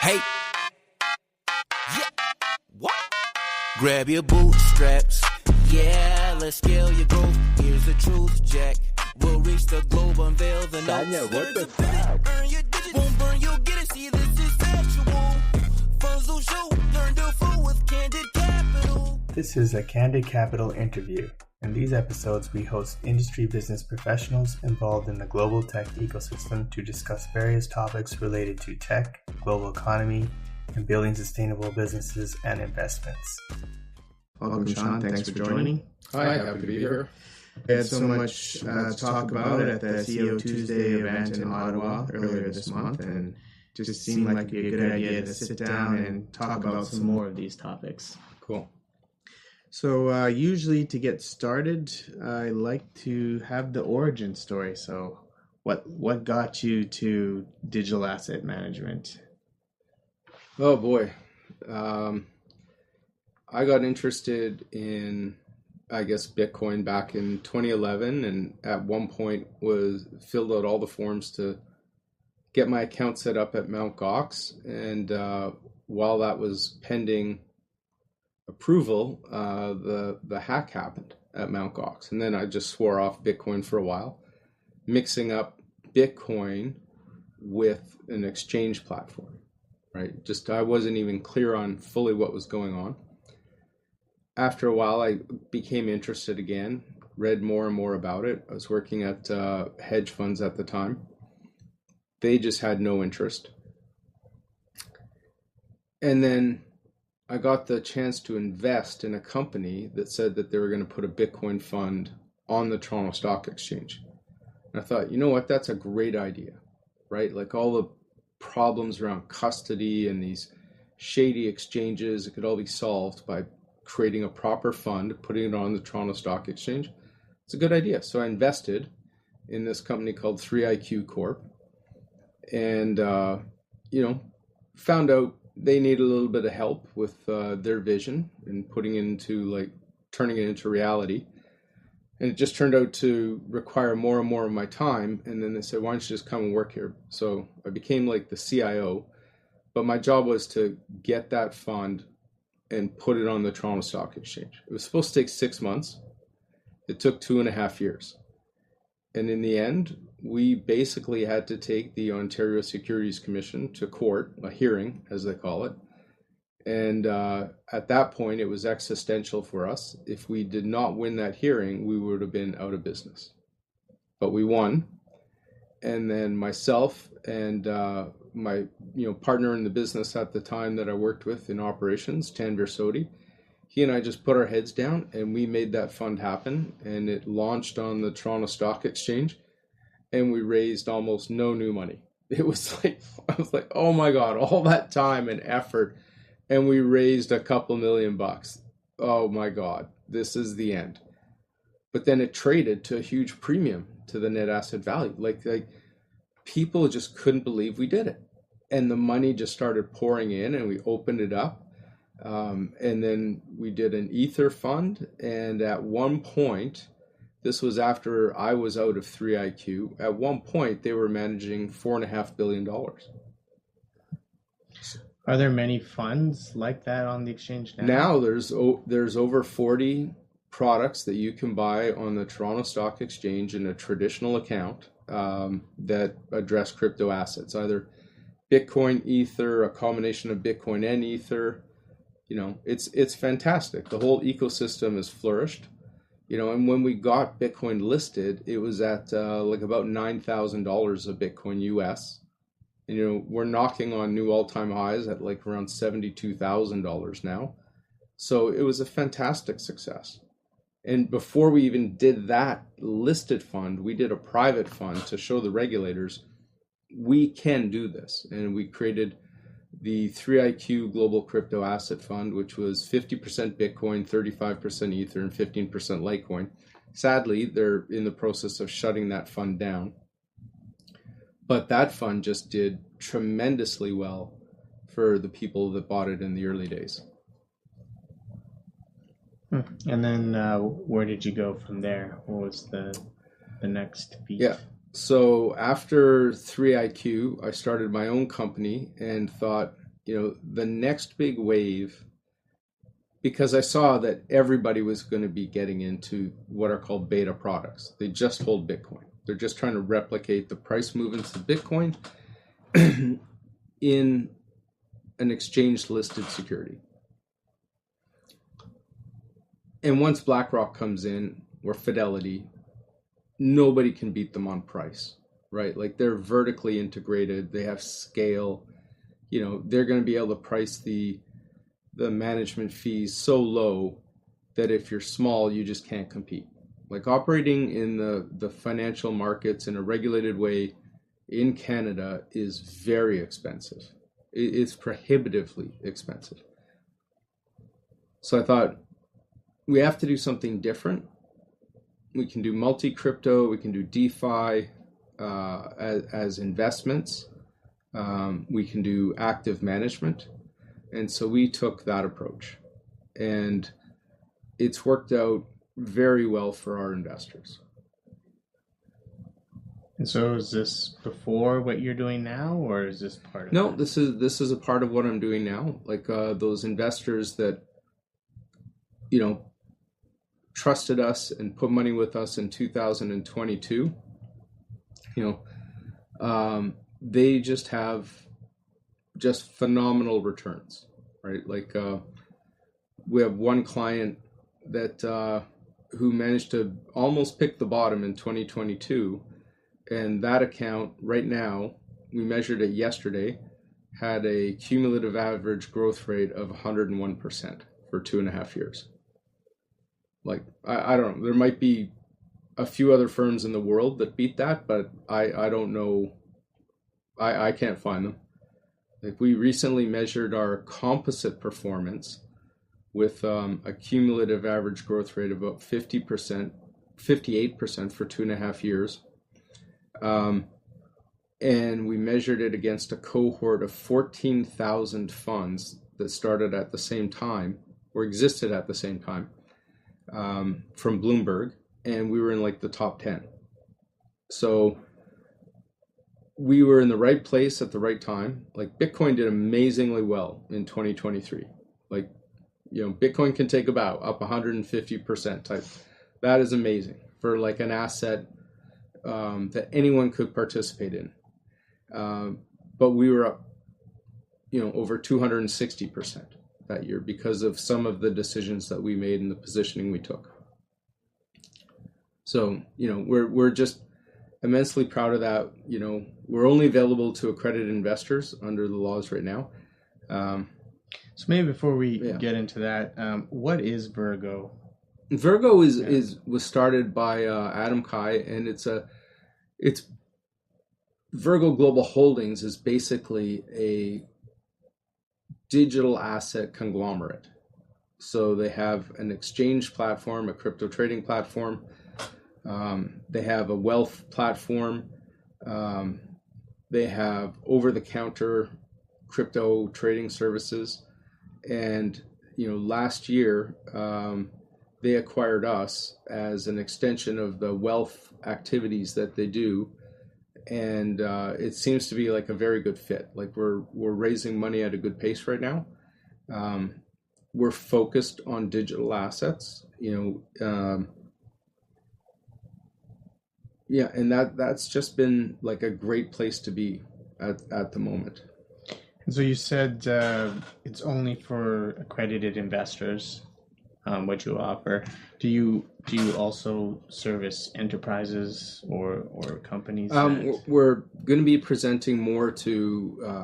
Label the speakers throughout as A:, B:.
A: Hey, yeah, what? Grab your bootstraps, yeah, let's scale your growth. Here's the truth, Jack. We'll reach the globe, unveil the notes.
B: What the fuck?
A: Earn your digits, won't burn, you'll get it. See, this is factual. Funds will show, learn to flow with Candid Capital.
B: This is a Candid Capital interview. In these episodes, we host industry business professionals involved in the global tech ecosystem to discuss various topics related to tech, global economy, and building sustainable businesses and investments.
C: Welcome, Shaun. Thanks for joining.
D: Hi, happy to be here.
C: We had so much to talk about at the CEO Tuesday event in Ottawa earlier this month, and just seemed like it'd be a good idea to sit down and talk about some more of these topics.
D: Cool.
C: So usually to get started, I like to have the origin story. So what got you to digital asset management?
D: Oh boy. I got interested in, I guess, Bitcoin back in 2011, and at one point was filled out all the forms to get my account set up at Mt. Gox. And while that was pending approval, the hack happened at Mt. Gox. And then I just swore off Bitcoin for a while, mixing up Bitcoin with an exchange platform, right? Just I wasn't even clear on fully what was going on. After a while, I became interested again, read more and more about it. I was working at hedge funds at the time. They just had no interest. And then I got the chance to invest in a company that said that they were going to put a Bitcoin fund on the Toronto Stock Exchange. And I thought, you know what, that's a great idea, right? Like all the problems around custody and these shady exchanges, it could all be solved by creating a proper fund, putting it on the Toronto Stock Exchange. It's a good idea. So I invested in this company called 3IQ Corp. And, found out they need a little bit of help with their vision and turning it into reality. And it just turned out to require more and more of my time. And then they said, why don't you just come and work here? So I became like the CIO, but my job was to get that fund and put it on the Toronto Stock Exchange. It was supposed to take 6 months. It took 2.5 years. And in the end, we basically had to take the Ontario Securities Commission to court, a hearing, as they call it. And at that point, it was existential for us. If we did not win that hearing, we would have been out of business. But we won. And then myself and my partner in the business at the time that I worked with in operations, Tanvir Sodhi, he and I just put our heads down and we made that fund happen, and it launched on the Toronto Stock Exchange, and we raised almost no new money. It was like, I was like, oh my God, all that time and effort, and we raised a couple $1,000,000. Oh my God, this is the end. But then it traded to a huge premium to the net asset value. Like people just couldn't believe we did it. And the money just started pouring in, and we opened it up. And then we did an Ether fund. And at one point, this was after I was out of 3IQ, at one point they were managing $4.5 billion.
C: Are there many funds like that on the exchange now?
D: Now there's over 40 products that you can buy on the Toronto Stock Exchange in a traditional account that address crypto assets, either Bitcoin, Ether, a combination of Bitcoin and Ether. It's fantastic. The whole ecosystem has flourished. And when we got Bitcoin listed, it was at about $9,000 a Bitcoin US. And we're knocking on new all-time highs at like around $72,000 now. So it was a fantastic success. And before we even did that listed fund, we did a private fund to show the regulators we can do this. And we created the 3IQ Global Crypto Asset Fund, which was 50% Bitcoin, 35% Ether, and 15% Litecoin. Sadly, they're in the process of shutting that fund down. But that fund just did tremendously well for the people that bought it in the early days.
C: And then where did you go from there? What was the next beat?
D: Yeah. So after 3IQ, I started my own company and thought, the next big wave, because I saw that everybody was going to be getting into what are called beta products. They just hold Bitcoin. They're just trying to replicate the price movements of Bitcoin in an exchange-listed security. And once BlackRock comes in, or Fidelity, nobody can beat them on price, right? Like, they're vertically integrated. They have scale. They're going to be able to price the management fees so low that if you're small, you just can't compete. Like, operating in the financial markets in a regulated way in Canada is very expensive. It's prohibitively expensive. So I thought, we have to do something different. We can do multi-crypto, we can do DeFi as investments. We can do active management. And so we took that approach. And it's worked out very well for our investors.
C: And so is this before what you're doing now, or is this part of
D: No,
C: that?
D: this is a part of what I'm doing now. Like, those investors that, trusted us and put money with us in 2022, they just have phenomenal returns, right? Like, we have one client that who managed to almost pick the bottom in 2022, and that account right now, we measured it yesterday, had a cumulative average growth rate of 101% for 2.5 years. Like, I don't know, there might be a few other firms in the world that beat that, but I don't know. I can't find them. Like, we recently measured our composite performance with a cumulative average growth rate of about 58% for 2.5 years. And we measured it against a cohort of 14,000 funds that started at the same time, or existed at the same time, from Bloomberg, and we were in like the top 10. So we were in the right place at the right time. Like, Bitcoin did amazingly well in 2023. Like, Bitcoin can take a bow up 150% type. That is amazing for like an asset that anyone could participate in. But we were up, over 260% that year because of some of the decisions that we made and the positioning we took. So, we're just immensely proud of that. We're only available to accredited investors under the laws right now.
C: So maybe before we get into that, what is Virgo?
D: Virgo was started by Adam Kai, and it's Virgo Global Holdings is basically a digital asset conglomerate. So they have an exchange platform, a crypto trading platform. They have a wealth platform. They have over-the-counter crypto trading services. And, last year, they acquired us as an extension of the wealth activities that they do. And it seems to be like a very good fit. Like, we're raising money at a good pace right now. We're focused on digital assets, and that's just been like a great place to be at the moment.
C: And so you said it's only for accredited investors, what you offer. Do you also service enterprises or companies?
D: We're going to be presenting more to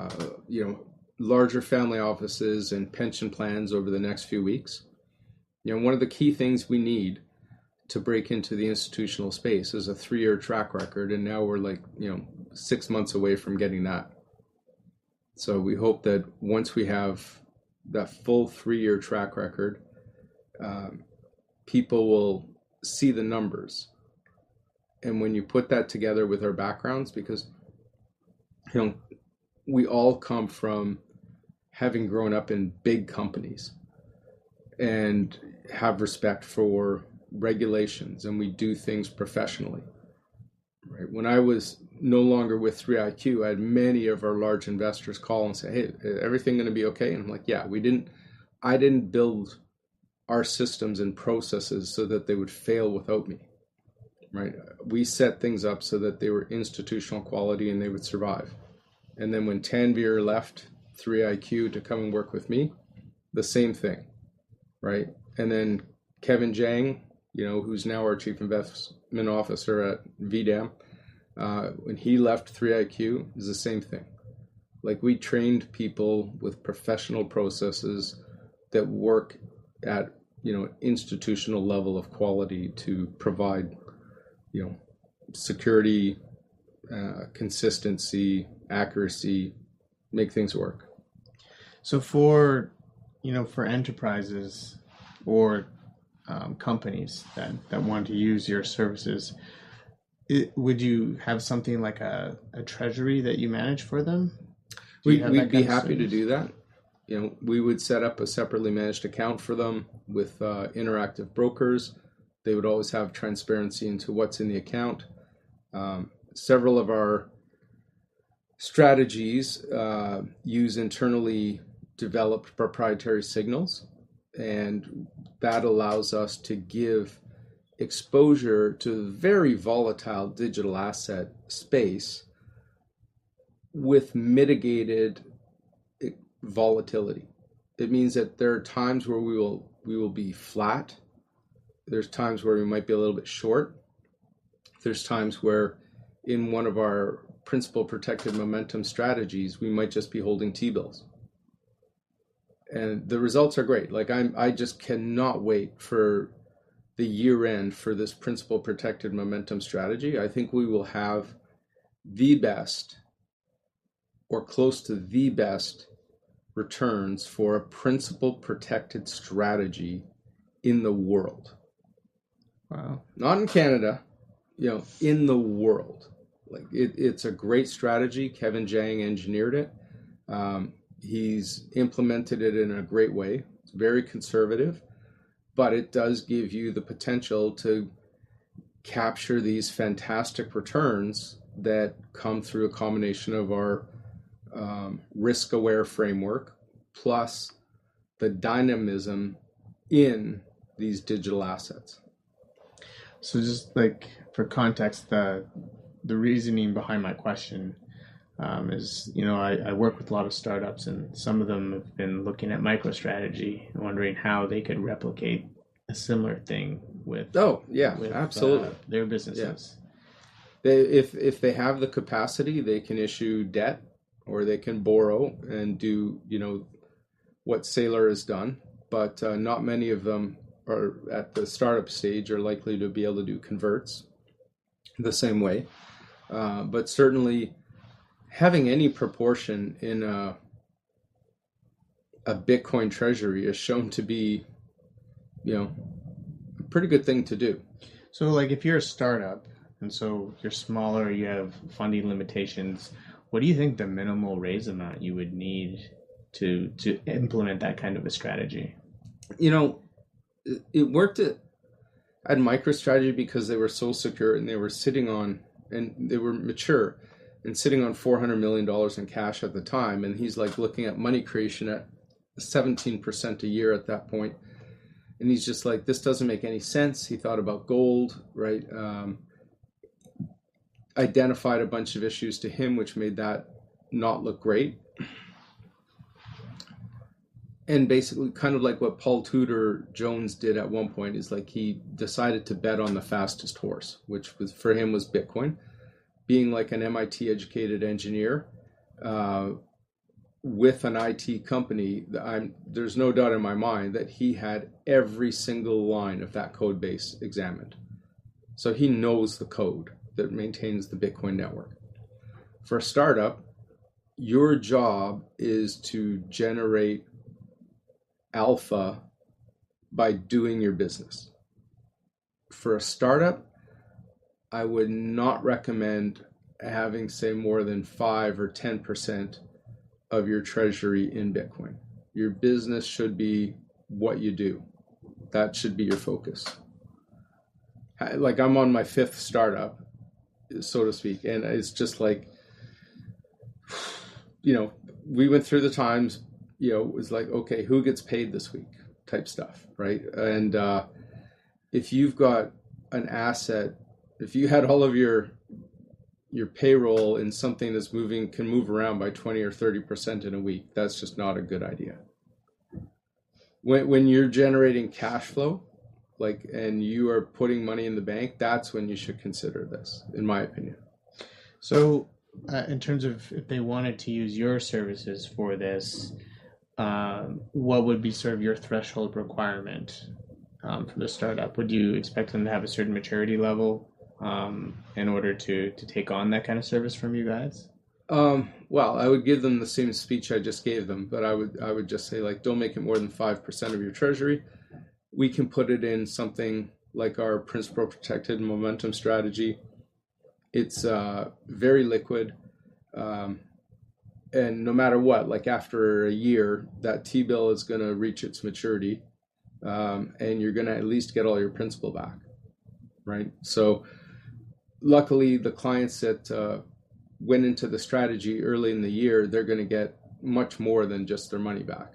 D: larger family offices and pension plans over the next few weeks. One of the key things we need to break into the institutional space is a 3-year track record, and now we're 6 months away from getting that. So we hope that once we have that full 3-year track record, people will see the numbers. And when you put that together with our backgrounds, because we all come from having grown up in big companies and have respect for regulations, and we do things professionally. Right? When I was no longer with 3IQ, I had many of our large investors call and say, hey, everything going to be okay? And I'm like, yeah, I didn't build our systems and processes so that they would fail without me, right? We set things up so that they were institutional quality and they would survive. And then when Tanvir left 3IQ to come and work with me, the same thing, right? And then Kevin Jang, who's now our chief investment officer at VDAM, when he left 3IQ, is the same thing. Like, we trained people with professional processes that work at, institutional level of quality to provide, security, consistency, accuracy, make things work.
C: So for enterprises or companies that want to use your services, would you have something like a treasury that you manage for them?
D: We'd be happy to do that. We would set up a separately managed account for them with interactive brokers. They would always have transparency into what's in the account. Several of our strategies use internally developed proprietary signals, and that allows us to give exposure to the very volatile digital asset space with mitigated volatility. It means that there are times where we will be flat. There's times where we might be a little bit short. There's times where in one of our principal protected momentum strategies, we might just be holding T-bills. And the results are great. Like, I just cannot wait for the year end for this principal protected momentum strategy. I think we will have the best or close to the best returns for a principal protected strategy in the world.
C: Wow.
D: Not in Canada, in the world. Like, it's a great strategy. Kevin Jang engineered it. He's implemented it in a great way. It's very conservative, but it does give you the potential to capture these fantastic returns that come through a combination of our risk-aware framework plus the dynamism in these digital assets.
C: So just like for context, the reasoning behind my question is, I work with a lot of startups, and some of them have been looking at MicroStrategy and wondering how they could replicate a similar thing with
D: absolutely
C: their businesses.
D: Yeah. If they have the capacity, they can issue debt or they can borrow and do what Saylor has done, but not many of them are at the startup stage are likely to be able to do converts the same way. But certainly having any proportion in a Bitcoin treasury is shown to be, a pretty good thing to do.
C: So like if you're a startup and so you're smaller, you have funding limitations, what do you think the minimal raise amount you would need to implement that kind of a strategy?
D: It worked at MicroStrategy because they were so secure and they were sitting on, and they were mature and sitting on $400 million in cash at the time. And he's like looking at money creation at 17% a year at that point. And he's just like, this doesn't make any sense. He thought about gold, right? Identified a bunch of issues to him, which made that not look great. And basically kind of like what Paul Tudor Jones did at one point is like he decided to bet on the fastest horse, which was for him was Bitcoin. Being like an MIT educated engineer with an IT company, there's no doubt in my mind that he had every single line of that code base examined. So he knows the code that maintains the Bitcoin network. For a startup, your job is to generate alpha by doing your business. For a startup, I would not recommend having, say, more than 5 or 10% of your treasury in Bitcoin. Your business should be what you do. That should be your focus. Like I'm on my 5th startup, so to speak. And it's just like, you know, we went through the times, you know, it was like, okay, who gets paid this week type stuff, right? And if you've got an asset, if you had all of your payroll in something that's can move around by 20 or 30% in a week, that's just not a good idea. When you're generating cash flow, like, and you are putting money in the bank, that's when you should consider this, in my opinion.
C: So in terms of if they wanted to use your services for this, what would be sort of your threshold requirement for the startup? Would you expect them to have a certain maturity level in order to take on that kind of service from you guys?
D: Well, I would give them the same speech I just gave them, but I would just say, like, don't make it more than 5% of your treasury. We can put it in something like our principal protected momentum strategy. It's very liquid. And no matter what, like after a year, that T-bill is going to reach its maturity, and you're going to at least get all your principal back, right? So luckily, the clients that went into the strategy early in the year, they're going to get much more than just their money back.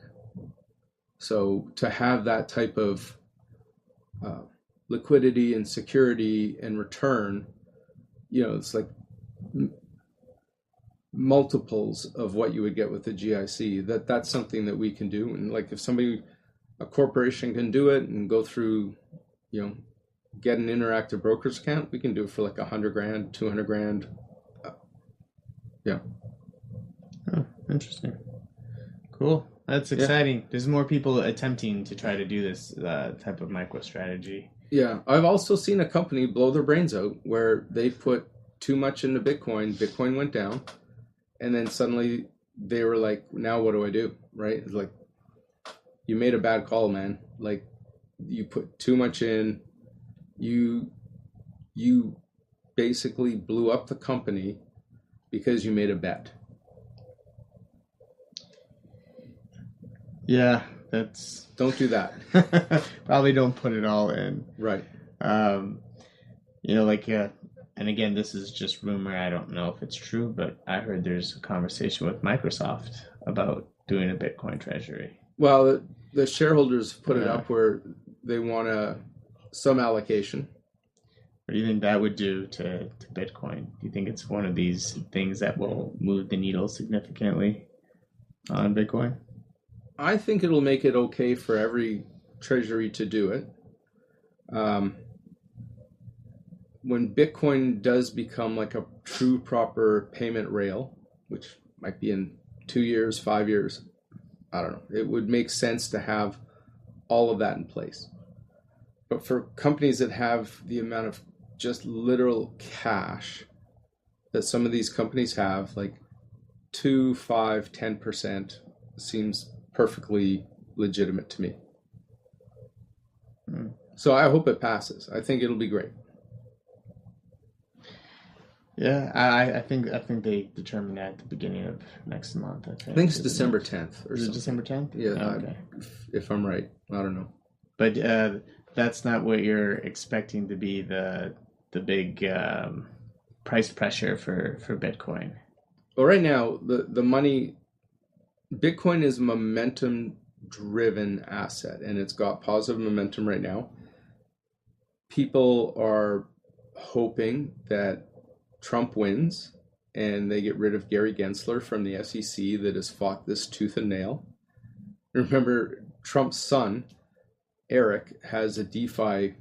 D: So to have that type of liquidity and security and return, you know, it's like multiples of what you would get with the GIC. That's something that we can do. And like if a corporation can do it and go through, you know, get an interactive broker's account, we can do it for like $100,000, $200,000. Yeah.
C: Oh, interesting. Cool. That's exciting. Yeah. There's more people attempting to try to do this type of micro strategy.
D: Yeah. I've also seen a company blow their brains out where they put too much into Bitcoin. Bitcoin went down. And then suddenly they were like, now what do I do? Right? It's like, you made a bad call, man. Like, you put too much in. You basically blew up the company because you made a bet.
C: Yeah,
D: don't do that.
C: Probably don't put it all in.
D: Right.
C: You know, like, and again, this is just rumor. I don't know if it's true, but I heard there's a conversation with Microsoft about doing a Bitcoin treasury.
D: Well, the shareholders put it up where they want some allocation.
C: What do you think that would do to Bitcoin? Do you think it's one of these things that will move the needle significantly on Bitcoin?
D: I think it'll make it okay for every treasury to do it. When Bitcoin does become like a true proper payment rail, which might be in 2 years, 5 years, I don't know, it would make sense to have all of that in place. But for companies that have the amount of just literal cash that some of these companies have, like 2, 5, 10% seems perfectly legitimate to me. So I hope it passes. I think it'll be great.
C: Yeah, I think they determine that at the beginning of next month. I think
D: it's December 10th or something.
C: Is it December 10th?
D: Yeah, okay. If I'm right. I don't know.
C: But that's not what you're expecting to be the big price pressure for Bitcoin.
D: Well, right now, the money, Bitcoin is a momentum-driven asset, and it's got positive momentum right now. People are hoping that Trump wins and they get rid of Gary Gensler from the SEC that has fought this tooth and nail. Remember, Trump's son, Eric, has a DeFi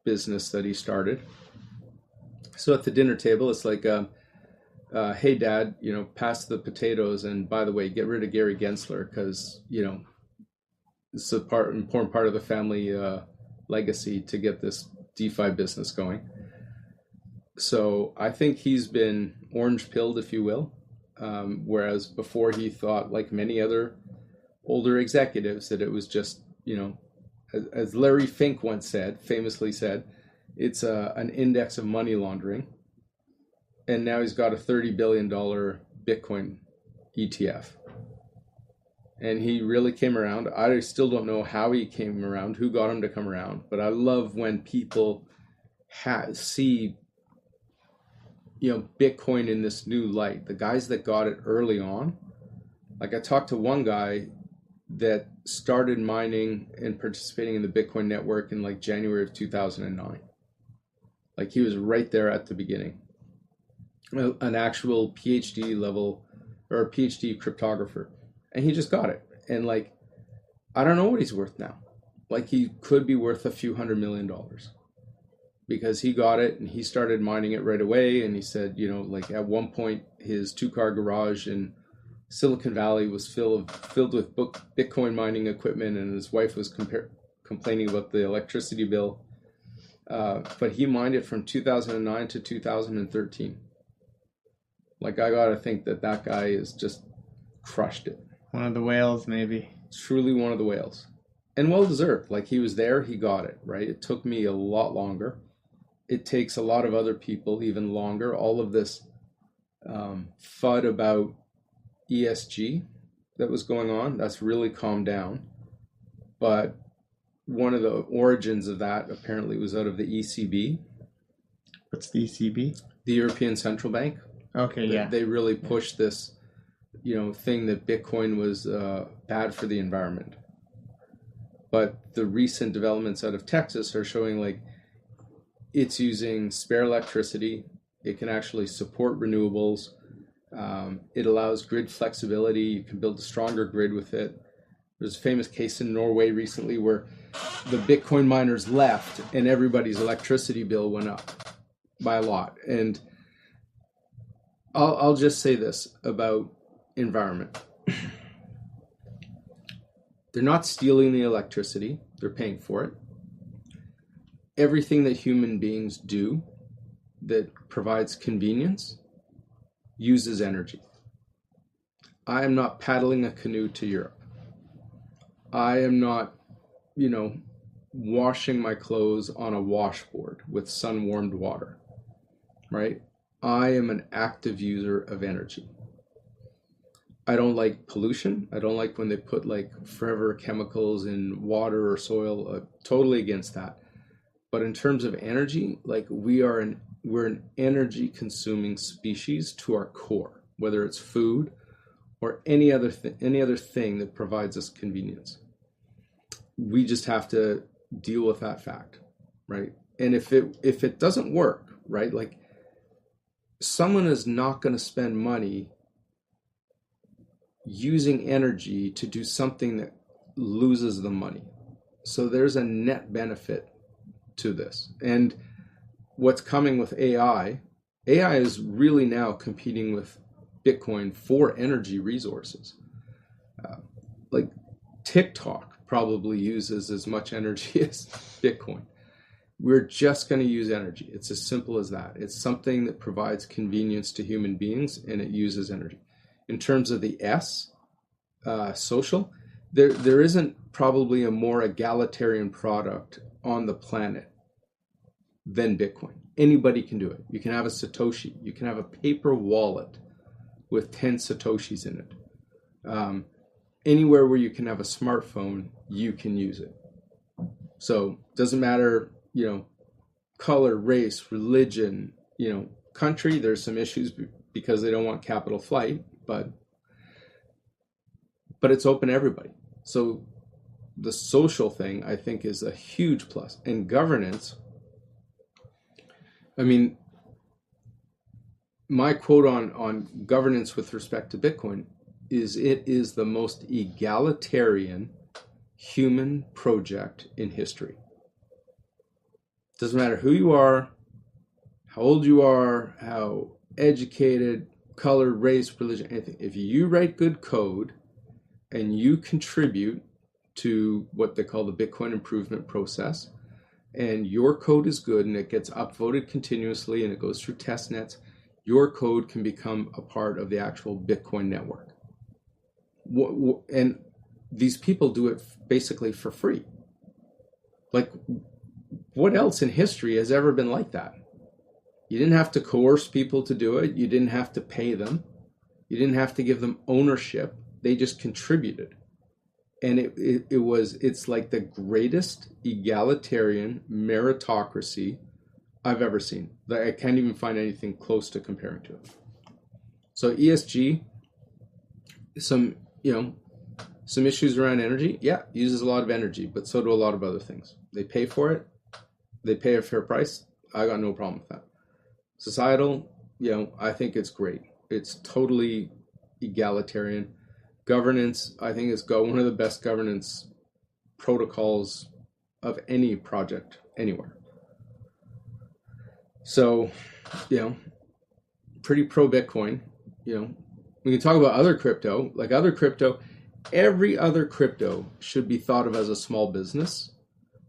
D: business that he started. So at the dinner table, it's like, hey, Dad, you know, pass the potatoes. And by the way, get rid of Gary Gensler because, you know, it's an important part of the family legacy to get this DeFi business going. So I think he's been orange pilled, if you will, whereas before he thought, like many other older executives, that it was just, you know, as Larry Fink once famously said, it's an index of money laundering. And now he's got a $30 billion Bitcoin ETF. And he really came around. I still don't know how he came around, who got him to come around, but I love when people see Bitcoin in this new light. The guys that got it early on, like I talked to one guy that started mining and participating in the Bitcoin network in like January of 2009. Like he was right there at the beginning. An actual PhD level or a PhD cryptographer. And he just got it. And like, I don't know what he's worth now. Like he could be worth a few $100 million because he got it and he started mining it right away. And he said, like at one point his 2-car garage in Silicon Valley was filled with Bitcoin mining equipment, and his wife was complaining about the electricity bill. But he mined it from 2009 to 2013. Like I gotta think that guy is just crushed it.
C: One of the whales, maybe.
D: Truly one of the whales. And well deserved. Like he was there, he got it, right? It took me a lot longer. It takes a lot of other people even longer. All of this FUD about ESG that was going on, that's really calmed down. But one of the origins of that apparently was out of the ECB.
C: What's the ECB?
D: The European Central Bank.
C: Okay, yeah.
D: They really pushed this, thing that Bitcoin was bad for the environment. But the recent developments out of Texas are showing like it's using spare electricity. It can actually support renewables. It allows grid flexibility. You can build a stronger grid with it. There's a famous case in Norway recently where the Bitcoin miners left and everybody's electricity bill went up by a lot. And I'll just say this about environment. They're not stealing the electricity. They're paying for it. Everything that human beings do that provides convenience uses energy. I am not paddling a canoe to Europe. I am not, washing my clothes on a washboard with sun-warmed water, right? I am an active user of energy. I don't like pollution. I don't like when they put like forever chemicals in water or soil. Totally against that. But in terms of energy, like we're an energy consuming species to our core, whether it's food or any other thing that provides us convenience. We just have to deal with that fact, right? And if it doesn't work, right? Like someone is not going to spend money using energy to do something that loses them money. So there's a net benefit to this. And what's coming with AI is really now competing with Bitcoin for energy resources. Like TikTok probably uses as much energy as Bitcoin. We're just going to use energy. It's as simple as that. It's something that provides convenience to human beings and it uses energy. In terms of the social, there isn't probably a more egalitarian product on the planet than Bitcoin. Anybody can do it. You can have a Satoshi. You can have a paper wallet with 10 Satoshis in it. Anywhere where you can have a smartphone, you can use it. So doesn't matter, color, race, religion, country. There's some issues because they don't want capital flight, but it's open to everybody. So the social thing, I think, is a huge plus. And governance, I mean, my quote on governance with respect to Bitcoin is it is the most egalitarian human project in history. Doesn't matter who you are, how old you are, how educated, color, race, religion, anything. If you write good code and you contribute to what they call the Bitcoin improvement process, and your code is good and it gets upvoted continuously and it goes through test nets, your code can become a part of the actual Bitcoin network. And these people do it basically for free. Like, what else in history has ever been like that? You didn't have to coerce people to do it. You didn't have to pay them. You didn't have to give them ownership. They just contributed. And it's like the greatest egalitarian meritocracy I've ever seen. I can't even find anything close to comparing to it. So ESG, some issues around energy. Yeah, uses a lot of energy, but so do a lot of other things. They pay for it. They pay a fair price. I got no problem with that. Societal, I think it's great. It's totally egalitarian. Governance, I think, is one of the best governance protocols of any project anywhere. So, pretty pro Bitcoin. We can talk about other crypto. Like other crypto, every other crypto should be thought of as a small business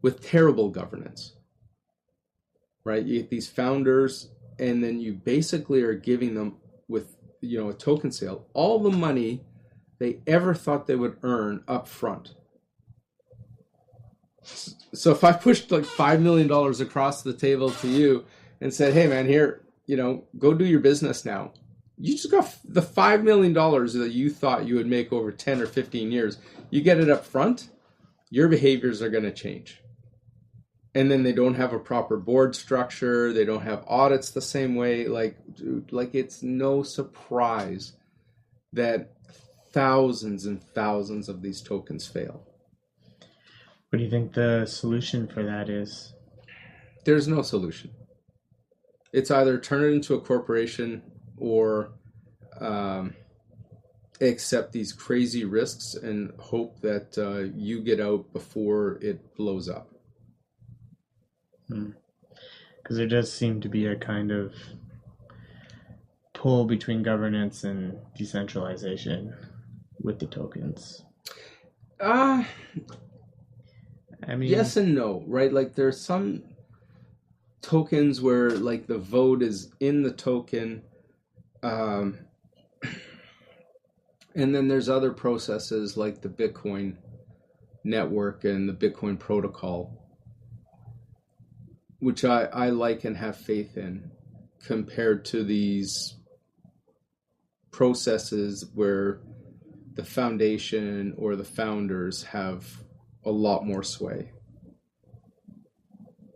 D: with terrible governance, right? You get these founders, and then you basically are giving them with, a token sale, all the money they ever thought they would earn up front. So if I pushed like $5 million across the table to you and said, hey man, here, go do your business now. You just got the $5 million that you thought you would make over 10 or 15 years. You get it up front, your behaviors are going to change. And then they don't have a proper board structure. They don't have audits the same way. Dude, it's no surprise that thousands and thousands of these tokens fail.
C: What do you think the solution for that is?
D: There's no solution. It's either turn it into a corporation or accept these crazy risks and hope that you get out before it blows up.
C: Because there does seem to be a kind of pull between governance and decentralization with the tokens.
D: Yes and no, right? Like there's some tokens where like the vote is in the token, and then there's other processes like the Bitcoin network and the Bitcoin protocol, which I like and have faith in, compared to these processes where the foundation or the founders have a lot more sway.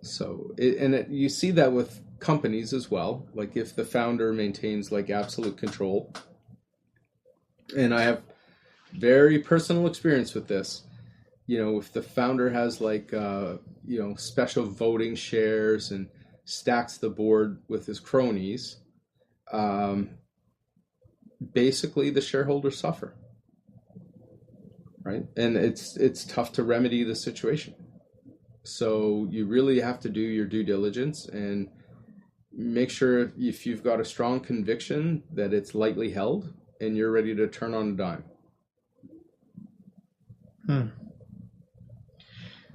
D: So, you see that with companies as well. Like if the founder maintains like absolute control, and I have very personal experience with this, if the founder has like, special voting shares and stacks the board with his cronies, basically the shareholders suffer. Right? And it's tough to remedy the situation. So you really have to do your due diligence and make sure if you've got a strong conviction that it's lightly held and you're ready to turn on a dime.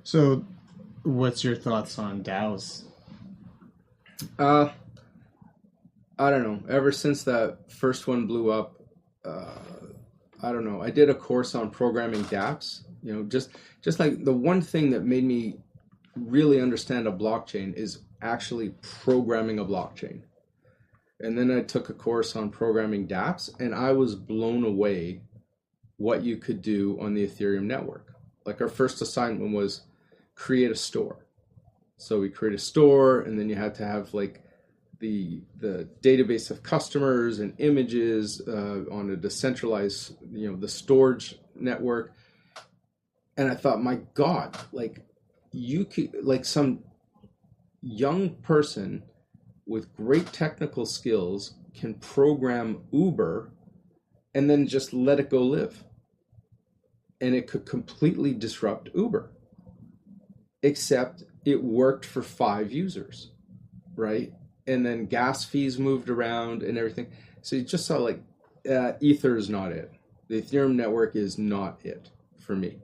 C: So what's your thoughts on DAOs?
D: I don't know. Ever since that first one blew up, I don't know. I did a course on programming dApps. Just like the one thing that made me really understand a blockchain is actually programming a blockchain. And then I took a course on programming dApps, and I was blown away what you could do on the Ethereum network. Like our first assignment was create a store. So we create a store, and then you had to have like the database of customers and images on a decentralized, the storage network. And I thought, my God, like you could, like some young person with great technical skills can program Uber and then just let it go live. And it could completely disrupt Uber, except it worked for 5 users, right? And then gas fees moved around and everything. So you just saw like Ether is not it. The Ethereum network is not it for me.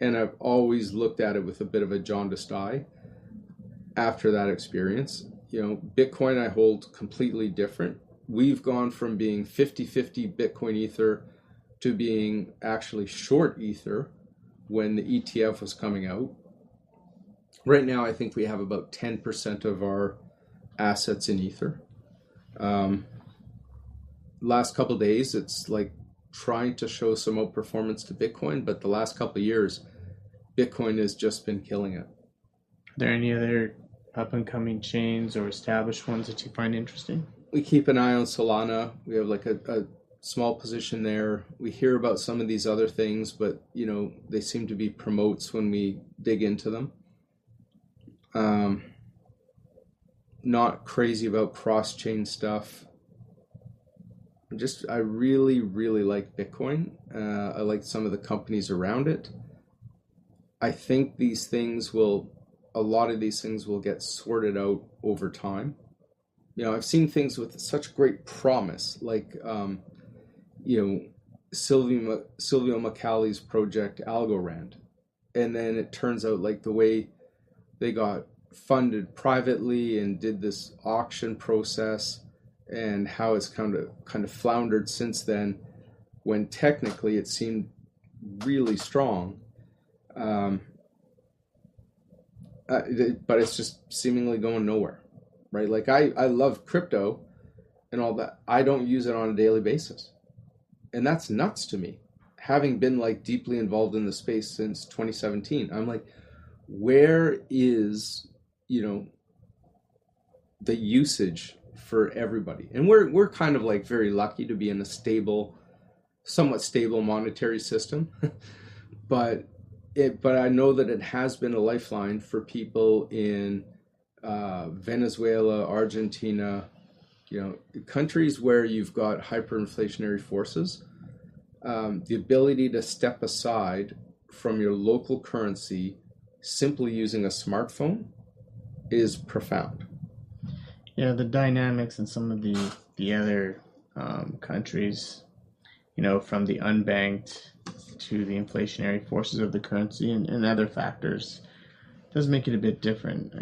D: And I've always looked at it with a bit of a jaundiced eye after that experience. Bitcoin I hold completely different. We've gone from being 50-50 Bitcoin Ether to being actually short Ether when the ETF was coming out. Right now, I think we have about 10% of our assets in Ether. Last couple of days, it's like trying to show some outperformance to Bitcoin, but the last couple of years, Bitcoin has just been killing it.
C: Are there any other up and coming chains or established ones that you find interesting?
D: We keep an eye on Solana. We have like a small position there. We hear about some of these other things, but they seem to be promotes when we dig into them. Not crazy about cross-chain stuff. I really, really like Bitcoin. I like some of the companies around it. I think a lot of these things will get sorted out over time. I've seen things with such great promise, like, Silvio Macali's project Algorand. And then it turns out like the way they got funded privately and did this auction process and how it's kind of floundered since then, when technically it seemed really strong. But it's just seemingly going nowhere, right? Like I love crypto and all that. I don't use it on a daily basis. And that's nuts to me. Having been like deeply involved in the space since 2017, I'm like, where is, the usage for everybody? And we're kind of like very lucky to be in a somewhat stable monetary system. But I know that it has been a lifeline for people in Venezuela, Argentina, countries where you've got hyperinflationary forces. The ability to step aside from your local currency simply using a smartphone is profound.
C: Yeah, the dynamics in some of the other countries, from the unbanked to the inflationary forces of the currency and other factors, does make it a bit different.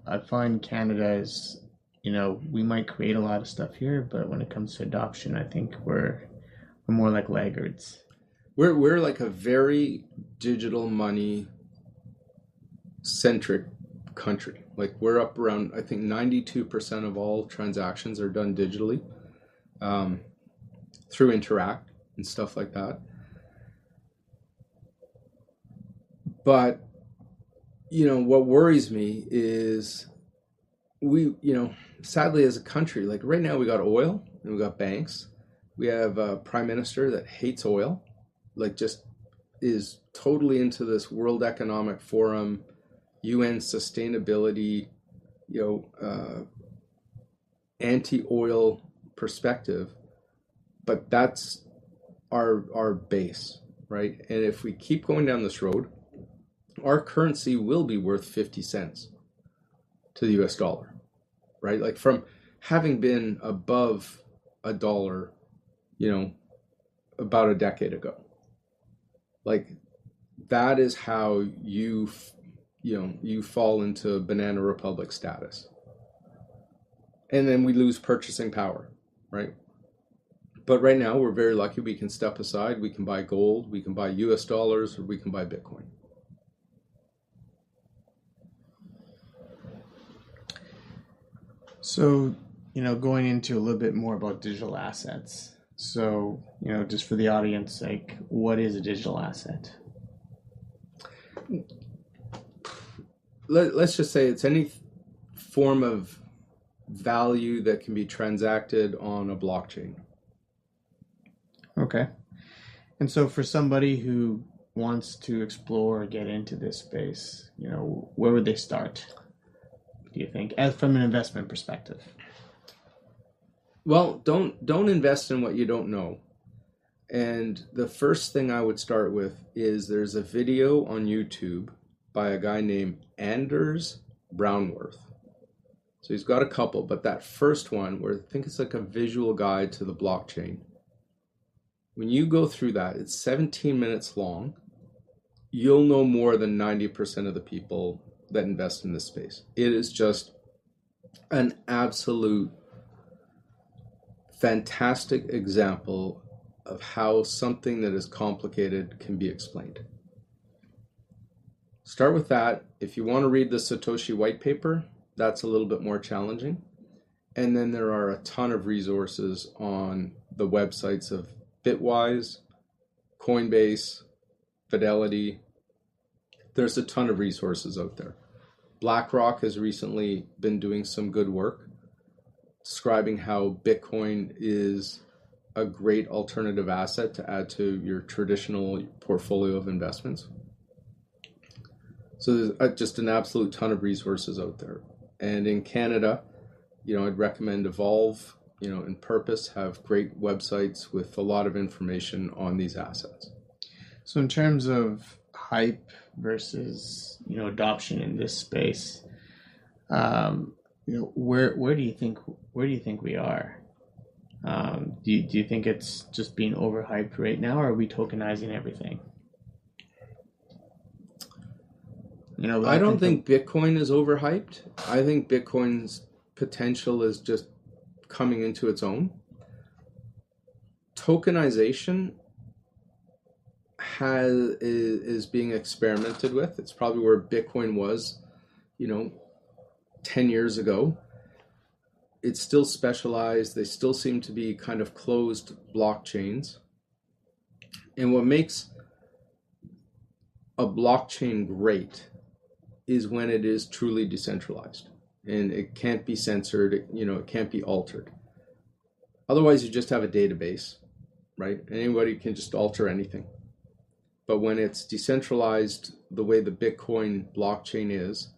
C: I find Canada is, we might create a lot of stuff here, but when it comes to adoption, I think we're more like laggards.
D: We're like a very digital money centric country. Like we're up around, I think 92% of all transactions are done digitally, through Interact and stuff like that. But, what worries me is we, sadly as a country, like right now we got oil and we got banks. We have a prime minister that hates oil, like just is totally into this World Economic Forum, UN sustainability, anti-oil perspective. But that's our base, right? And if we keep going down this road, our currency will be worth 50 cents to the US dollar, right? Like from having been above $1, about a decade ago. Like that is how you fall into Banana Republic status. And then we lose purchasing power, right? But right now we're very lucky. We can step aside. We can buy gold, we can buy US dollars, or we can buy Bitcoin.
C: So, going into a little bit more about digital assets. So, just for the audience sake, what is a digital asset?
D: Let's just say it's any form of value that can be transacted on a blockchain.
C: Okay. And so for somebody who wants to explore or get into this space, where would they start, do you think, as from an investment perspective?
D: Well, don't invest in what you don't know. And the first thing I would start with is there's a video on YouTube by a guy named Anders Brownworth. So he's got a couple, but that first one, where I think it's like a visual guide to the blockchain. When you go through that, it's 17 minutes long. You'll know more than 90% of the people that invest in this space. It is just an absolute fantastic example of how something that is complicated can be explained. Start with that. If you want to read the Satoshi white paper, that's a little bit more challenging. And then there are a ton of resources on the websites of Bitwise, Coinbase, Fidelity. There's a ton of resources out there. BlackRock has recently been doing some good work describing how Bitcoin is a great alternative asset to add to your traditional portfolio of investments. So there's just an absolute ton of resources out there. And in Canada, I'd recommend Evolve, and Purpose have great websites with a lot of information on these assets.
C: So in terms of hype versus, adoption in this space, where do you think we are? Do you think it's just being overhyped right now, or are we tokenizing everything?
D: I don't think Bitcoin is overhyped. I think Bitcoin's potential is just coming into its own. Tokenization is being experimented with. It's probably where Bitcoin was, 10 years ago. It's still specialized. They still seem to be kind of closed blockchains. And what makes a blockchain great is when it is truly decentralized and it can't be censored, it can't be altered. Otherwise, you just have a database, right? Anybody can just alter anything. But when it's decentralized the way the Bitcoin blockchain is,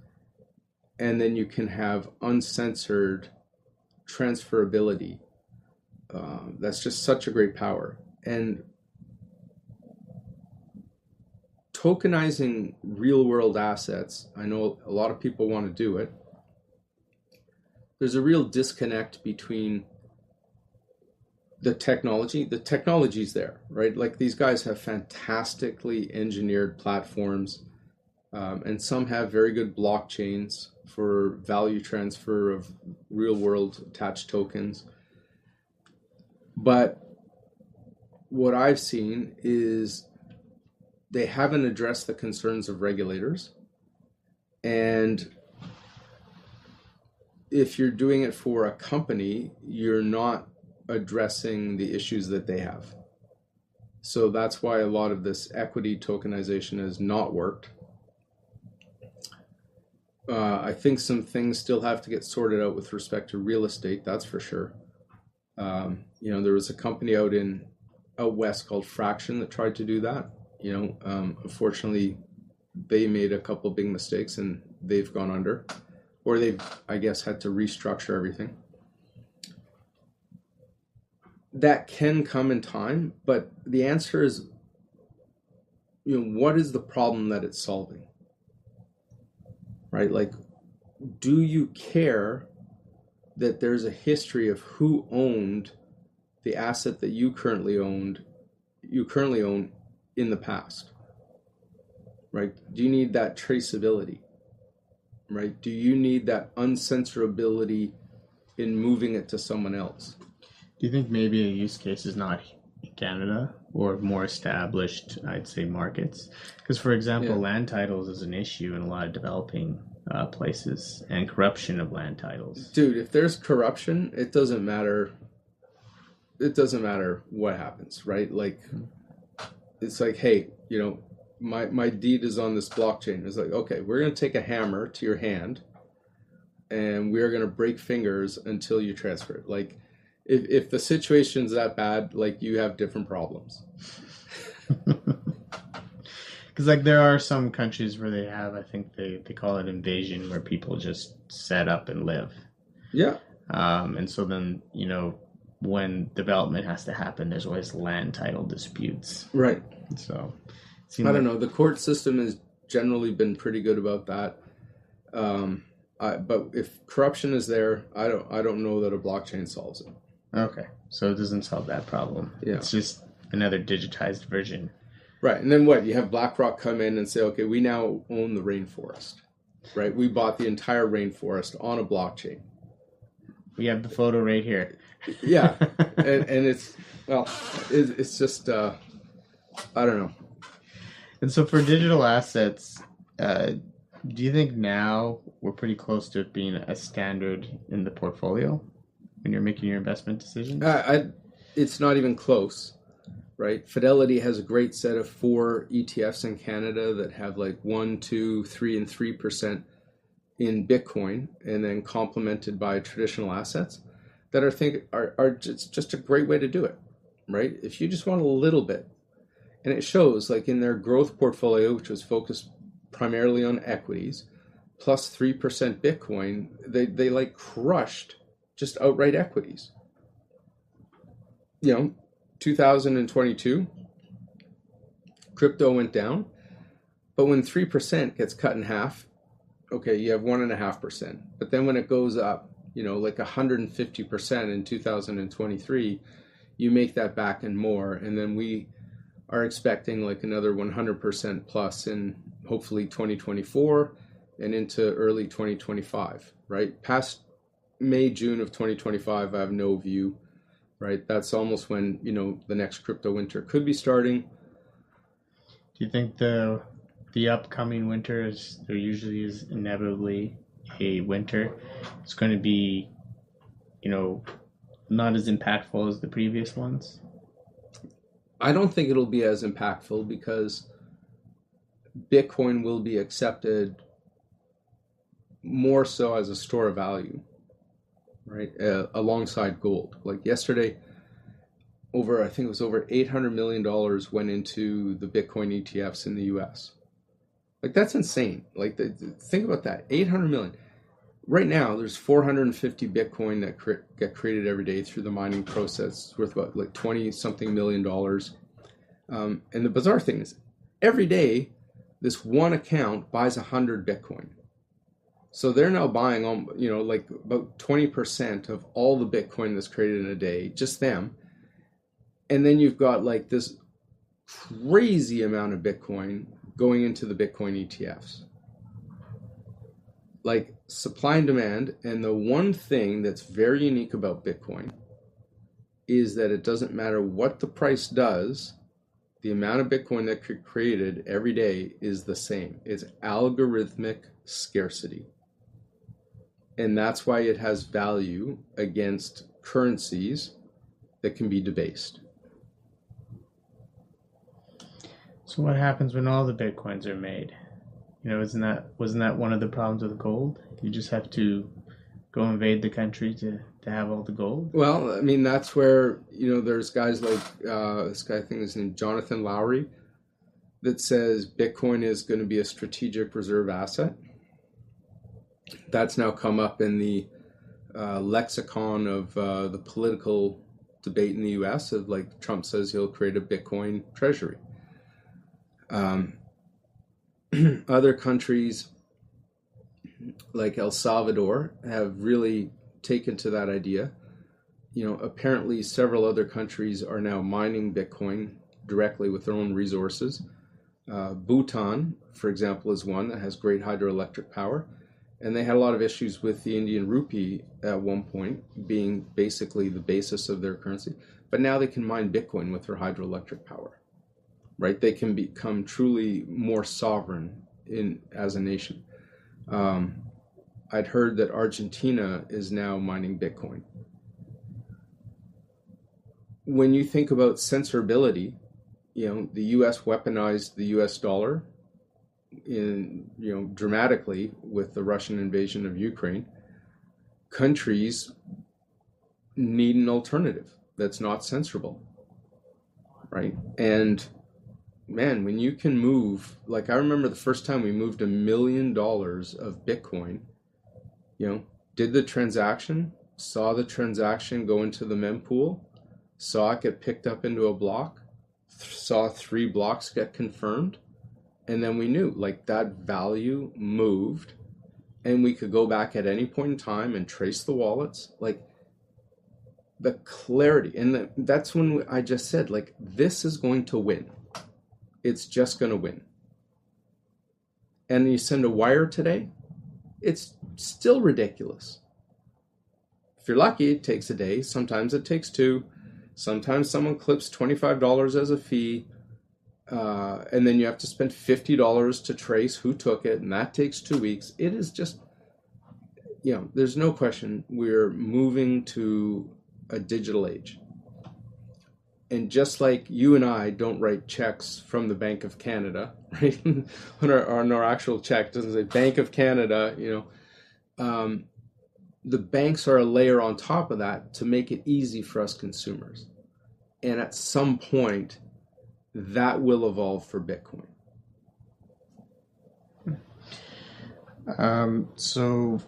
D: and then you can have uncensored transferability, that's just such a great power. And tokenizing real world assets, I know a lot of people want to do it. There's a real disconnect between the technology. The technology's there, right? Like these guys have fantastically engineered platforms, and some have very good blockchains for value transfer of real world attached tokens. But what I've seen is they haven't addressed the concerns of regulators. And if you're doing it for a company, you're not addressing the issues that they have. So that's why a lot of this equity tokenization has not worked. I think some things still have to get sorted out with respect to real estate, that's for sure. There was a company out west called Fraction that tried to do that. Unfortunately, they made a couple big mistakes and they've gone under, or they've, I guess, had to restructure everything. That can come in time, but the answer is, what is the problem that it's solving? Right? Like, do you care that there's a history of who owned the asset that you currently own in the past? Right? Do you need that traceability? Right? Do you need that uncensorability in moving it to someone else?
C: Do you think maybe a use case is not in Canada or more established, I'd say, markets? Because, for example, land titles is an issue in a lot of developing places, and corruption of land titles.
D: Dude, if there's corruption, it doesn't matter. It doesn't matter what happens, right? Like, it's like, hey, my deed is on this blockchain. It's like, okay, we're going to take a hammer to your hand and we're going to break fingers until you transfer it. Like, if the situation's that bad, like, you have different problems.
C: Because, like, there are some countries where they have, I think they call it invasion, where people just set up and live.
D: Yeah.
C: And so then, when development has to happen, there's always land title disputes.
D: Right.
C: So,
D: I don't know. The court system has generally been pretty good about that. But if corruption is there, I don't know that a blockchain solves it.
C: Okay. So it doesn't solve that problem.
D: Yeah.
C: It's just another digitized version.
D: Right. And then what? You have BlackRock come in and say, okay, we now own the rainforest. Right? We bought the entire rainforest on a blockchain.
C: We have the photo right here.
D: Yeah. and it's just, I don't know.
C: And so for digital assets, do you think now we're pretty close to it being a standard in the portfolio when you're making your investment decisions?
D: It's not even close, right? Fidelity has a great set of 4 ETFs in Canada that have like 1%, 2%, 3%, and 3% in Bitcoin and then complemented by traditional assets that are just a great way to do it, right? If you just want a little bit, and it shows like in their growth portfolio, which was focused primarily on equities, plus 3% Bitcoin, they like crushed just outright equities. 2022, crypto went down, but when 3% gets cut in half, okay, you have 1.5%. But then when it goes up, like 150% in 2023, you make that back and more. And then we are expecting like another 100% plus in hopefully 2024 and into early 2025, right? Past May, June of 2025, I have no view, right? That's almost when, the next crypto winter could be starting.
B: Do you think the upcoming winter, as there usually is inevitably a winter, it's going to be, not as impactful as the previous ones?
D: I don't think it'll be as impactful because Bitcoin will be accepted more so as a store of value, right? Alongside gold. Like yesterday, I think it was over $800 million went into the Bitcoin ETFs in the US. Like that's insane. Like think about that, 800 million. Right now, there's 450 Bitcoin that get created every day through the mining process. It's worth about like 20-something million dollars. And the bizarre thing is, every day, this one account buys 100 Bitcoin. So they're now buying, like about 20% of all the Bitcoin that's created in a day, just them. And then you've got like this crazy amount of Bitcoin going into the Bitcoin ETFs. Like supply and demand. And the one thing that's very unique about Bitcoin is that it doesn't matter what the price does, the amount of Bitcoin that created every day is the same. It's algorithmic scarcity. And that's why it has value against currencies that can be debased.
B: So what happens when all the Bitcoins are made? Wasn't that one of the problems with gold? You just have to go invade the country to have all the gold?
D: Well, I mean, that's where, there's guys like this guy, I think his name Jonathan Lowry, that says Bitcoin is going to be a strategic reserve asset. That's now come up in the lexicon of the political debate in the US of like Trump says he'll create a Bitcoin treasury. Other countries like El Salvador have really taken to that idea. Apparently several other countries are now mining Bitcoin directly with their own resources. Bhutan, for example, is one that has great hydroelectric power. And they had a lot of issues with the Indian rupee at one point being basically the basis of their currency. But now they can mine Bitcoin with their hydroelectric power. Right, they can become truly more sovereign as a nation. I'd heard that Argentina is now mining Bitcoin. When you think about censorability, the U.S. weaponized the U.S. dollar dramatically with the Russian invasion of Ukraine. Countries need an alternative that's not censorable, right? And man, when you can move, like I remember the first time we moved $1 million of Bitcoin, did the transaction, saw the transaction go into the mempool, saw it get picked up into a block, saw 3 blocks get confirmed, and then we knew like that value moved and we could go back at any point in time and trace the wallets, like the clarity. And that's when I just said, like, this is going to win. It's just going to win. And you send a wire today, it's still ridiculous. If you're lucky, it takes a day. Sometimes it takes 2. Sometimes someone clips $25 as a fee, and then you have to spend $50 to trace who took it, and that takes 2 weeks. It is just, there's no question we're moving to a digital age. And just like you and I don't write checks from the Bank of Canada, right? on our actual check, it doesn't say Bank of Canada, the banks are a layer on top of that to make it easy for us consumers. And at some point, that will evolve for Bitcoin.
C: So,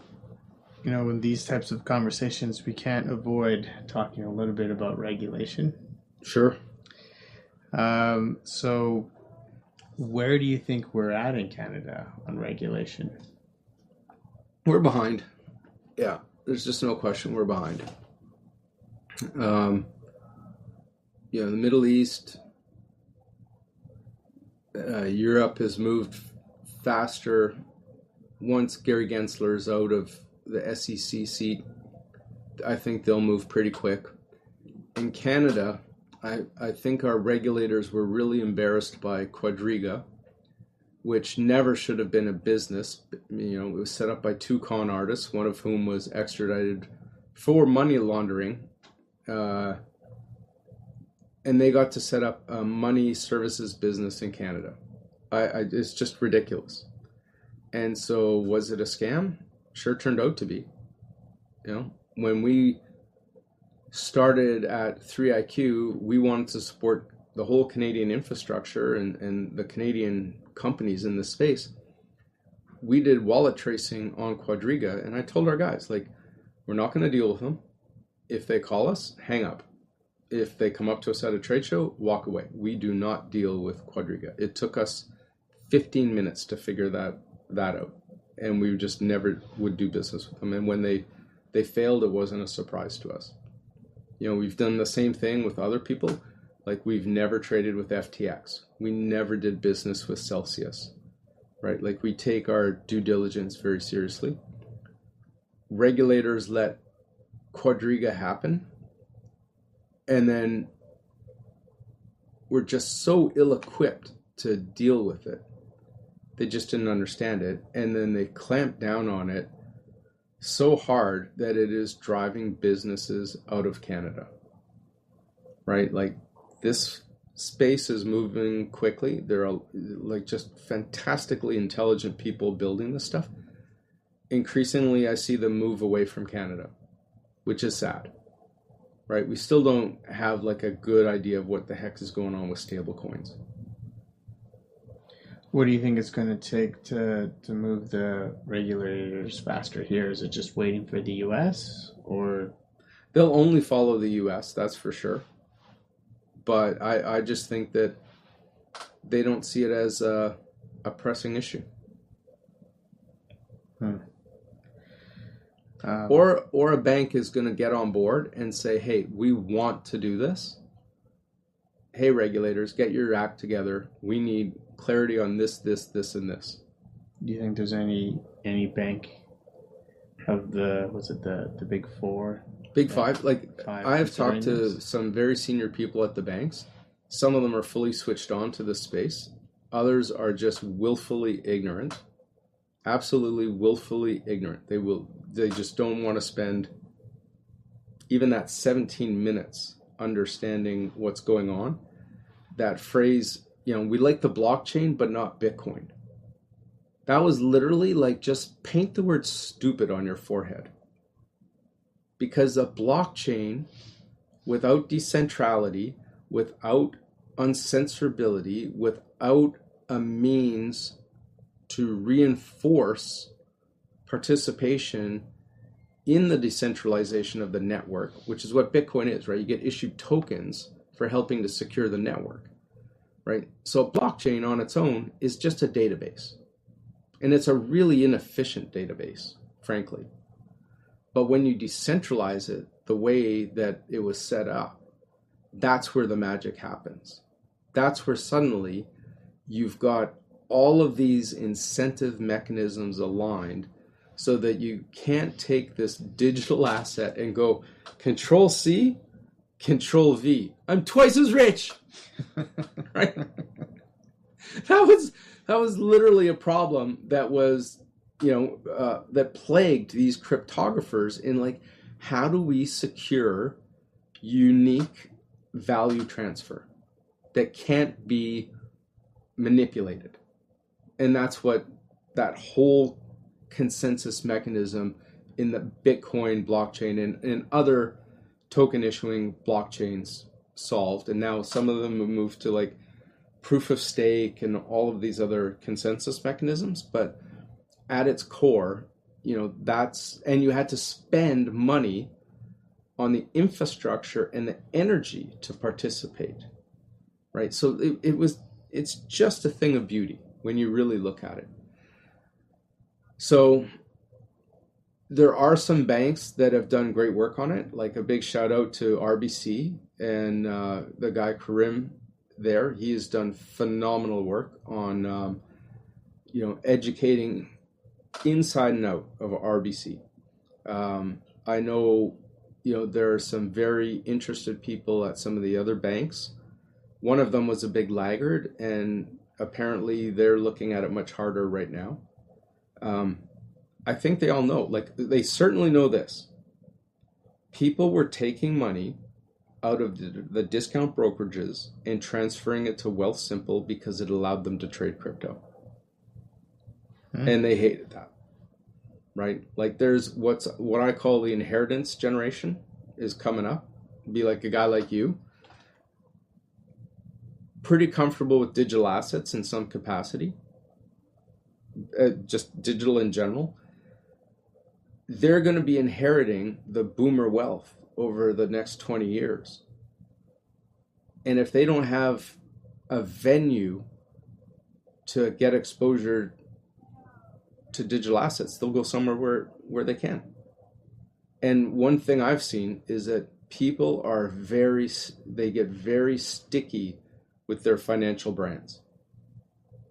C: in these types of conversations, we can't avoid talking a little bit about regulation.
D: Sure.
C: So where do you think we're at in Canada on regulation?
D: We're behind. Yeah, there's just no question we're behind. The Middle East, Europe has moved faster. Once Gary Gensler's out of the SEC seat, I think they'll move pretty quick. In Canada, I think our regulators were really embarrassed by Quadriga, which never should have been a business. It was set up by two con artists, one of whom was extradited for money laundering. And they got to set up a money services business in Canada. It's just ridiculous. And so was it a scam? Sure turned out to be. When we started at 3IQ, we wanted to support the whole Canadian infrastructure and the Canadian companies in this space. We did wallet tracing on Quadriga, and I told our guys, we're not going to deal with them. If they call us, hang up. If they come up to us at a trade show, walk away. We do not deal with Quadriga. It took us 15 minutes to figure that out, and we just never would do business with them. And when they failed, it wasn't a surprise to us. We've done the same thing with other people. We've never traded with FTX. We never did business with Celsius, right? We take our due diligence very seriously. Regulators let Quadriga happen, and then we're just so ill-equipped to deal with it. They just didn't understand it, and then they clamped down on it so hard that it is driving businesses out of Canada, right? This space is moving quickly. There are just fantastically intelligent people building this stuff. Increasingly, I see them move away from Canada, which is sad, right? We still don't have a good idea of what the heck is going on with stablecoins.
C: What do you think it's going to take to move the regulators faster here? Is it just waiting for the U.S. or?
D: They'll only follow the U.S., that's for sure. But I just think that they don't see it as a pressing issue. Or a bank is going to get on board and say, hey, we want to do this. Hey, regulators, get your act together. We need clarity on this, and this.
C: Do you think there's any bank of the big four?
D: Big five? I have talked to some very senior people at the banks. Some of them are fully switched on to this space. Others are just willfully ignorant. Absolutely willfully ignorant. They just don't want to spend even that 17 minutes understanding what's going on. That phrase, we like the blockchain, but not Bitcoin. That was literally just paint the word stupid on your forehead. Because a blockchain without decentrality, without uncensorability, without a means to reinforce participation in the decentralization of the network, which is what Bitcoin is, right? You get issued tokens for helping to secure the network, right? So a blockchain on its own is just a database. And it's a really inefficient database, frankly. But when you decentralize it the way that it was set up, that's where the magic happens. That's where suddenly you've got all of these incentive mechanisms aligned so that you can't take this digital asset and go Control C, Control V. I'm twice as rich, right? That was literally a problem that was, that plagued these cryptographers in how do we secure unique value transfer that can't be manipulated? And that's what that whole consensus mechanism in the Bitcoin blockchain and other token issuing blockchains solved. And now some of them have moved to like proof of stake and all of these other consensus mechanisms. But at its core, and you had to spend money on the infrastructure and the energy to participate, right? So it's just a thing of beauty when you really look at it. So there are some banks that have done great work on it, like a big shout out to RBC and the guy Karim there. He has done phenomenal work on, educating inside and out of RBC. I know, there are some very interested people at some of the other banks. One of them was a big laggard, and apparently they're looking at it much harder right now. I think they all know, like they certainly know this. People were taking money out of the discount brokerages and transferring it to Wealthsimple because it allowed them to trade crypto. And they hated that, right? Like there's what I call the inheritance generation is coming up. Be like a guy like you, pretty comfortable with digital assets in some capacity, just digital in general. They're going to be inheriting the boomer wealth over the next 20 years. And if they don't have a venue to get exposure to digital assets, they'll go somewhere where they can. And one thing I've seen is that people they get very sticky with their financial brands,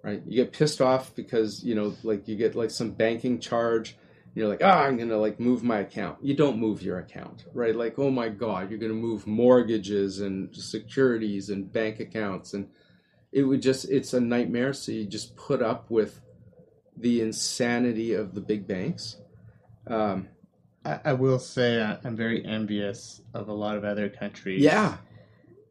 D: right? You get pissed off because, like you get like some banking charge. You're like, I'm going to like move my account. You don't move your account, right? Like, oh my God, you're going to move mortgages and securities and bank accounts. And it's a nightmare. So you just put up with the insanity of the big banks.
C: I will say I'm very envious of a lot of other countries.
D: Yeah.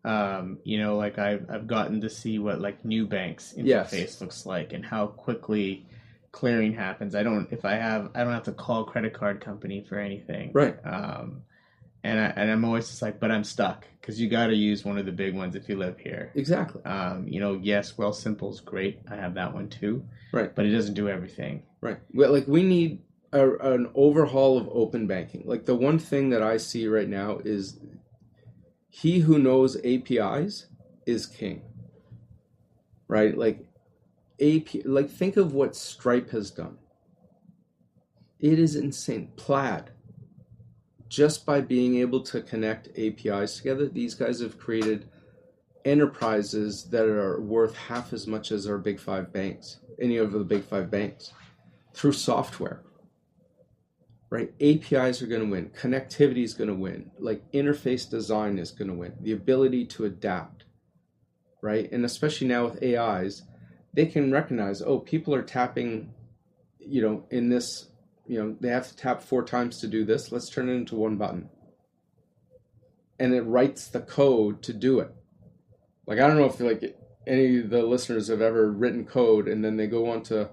C: Like I've gotten to see what like new banks interface looks like and how quickly clearing happens. I don't have to call a credit card company for anything.
D: Right.
C: And I'm always just like, but I'm stuck because you got to use one of the big ones if you live here.
D: Exactly.
C: Yes, Wealthsimple's great. I have that one too.
D: Right.
C: But it doesn't do everything.
D: Right. Well, like we need an overhaul of open banking. Like the one thing that I see right now is he who knows APIs is king. Right? Like think of what Stripe has done. It is insane. Plaid. Just by being able to connect APIs together, these guys have created enterprises that are worth half as much as our big five banks, any of the big five banks, through software. Right? APIs are going to win. Connectivity is going to win. Like interface design is going to win. The ability to adapt. Right? And especially now with AIs, they can recognize, people are tapping, in this, they have to tap 4 times to do this. Let's turn it into one button. And it writes the code to do it. Like, I don't know if like any of the listeners have ever written code and then they go on to,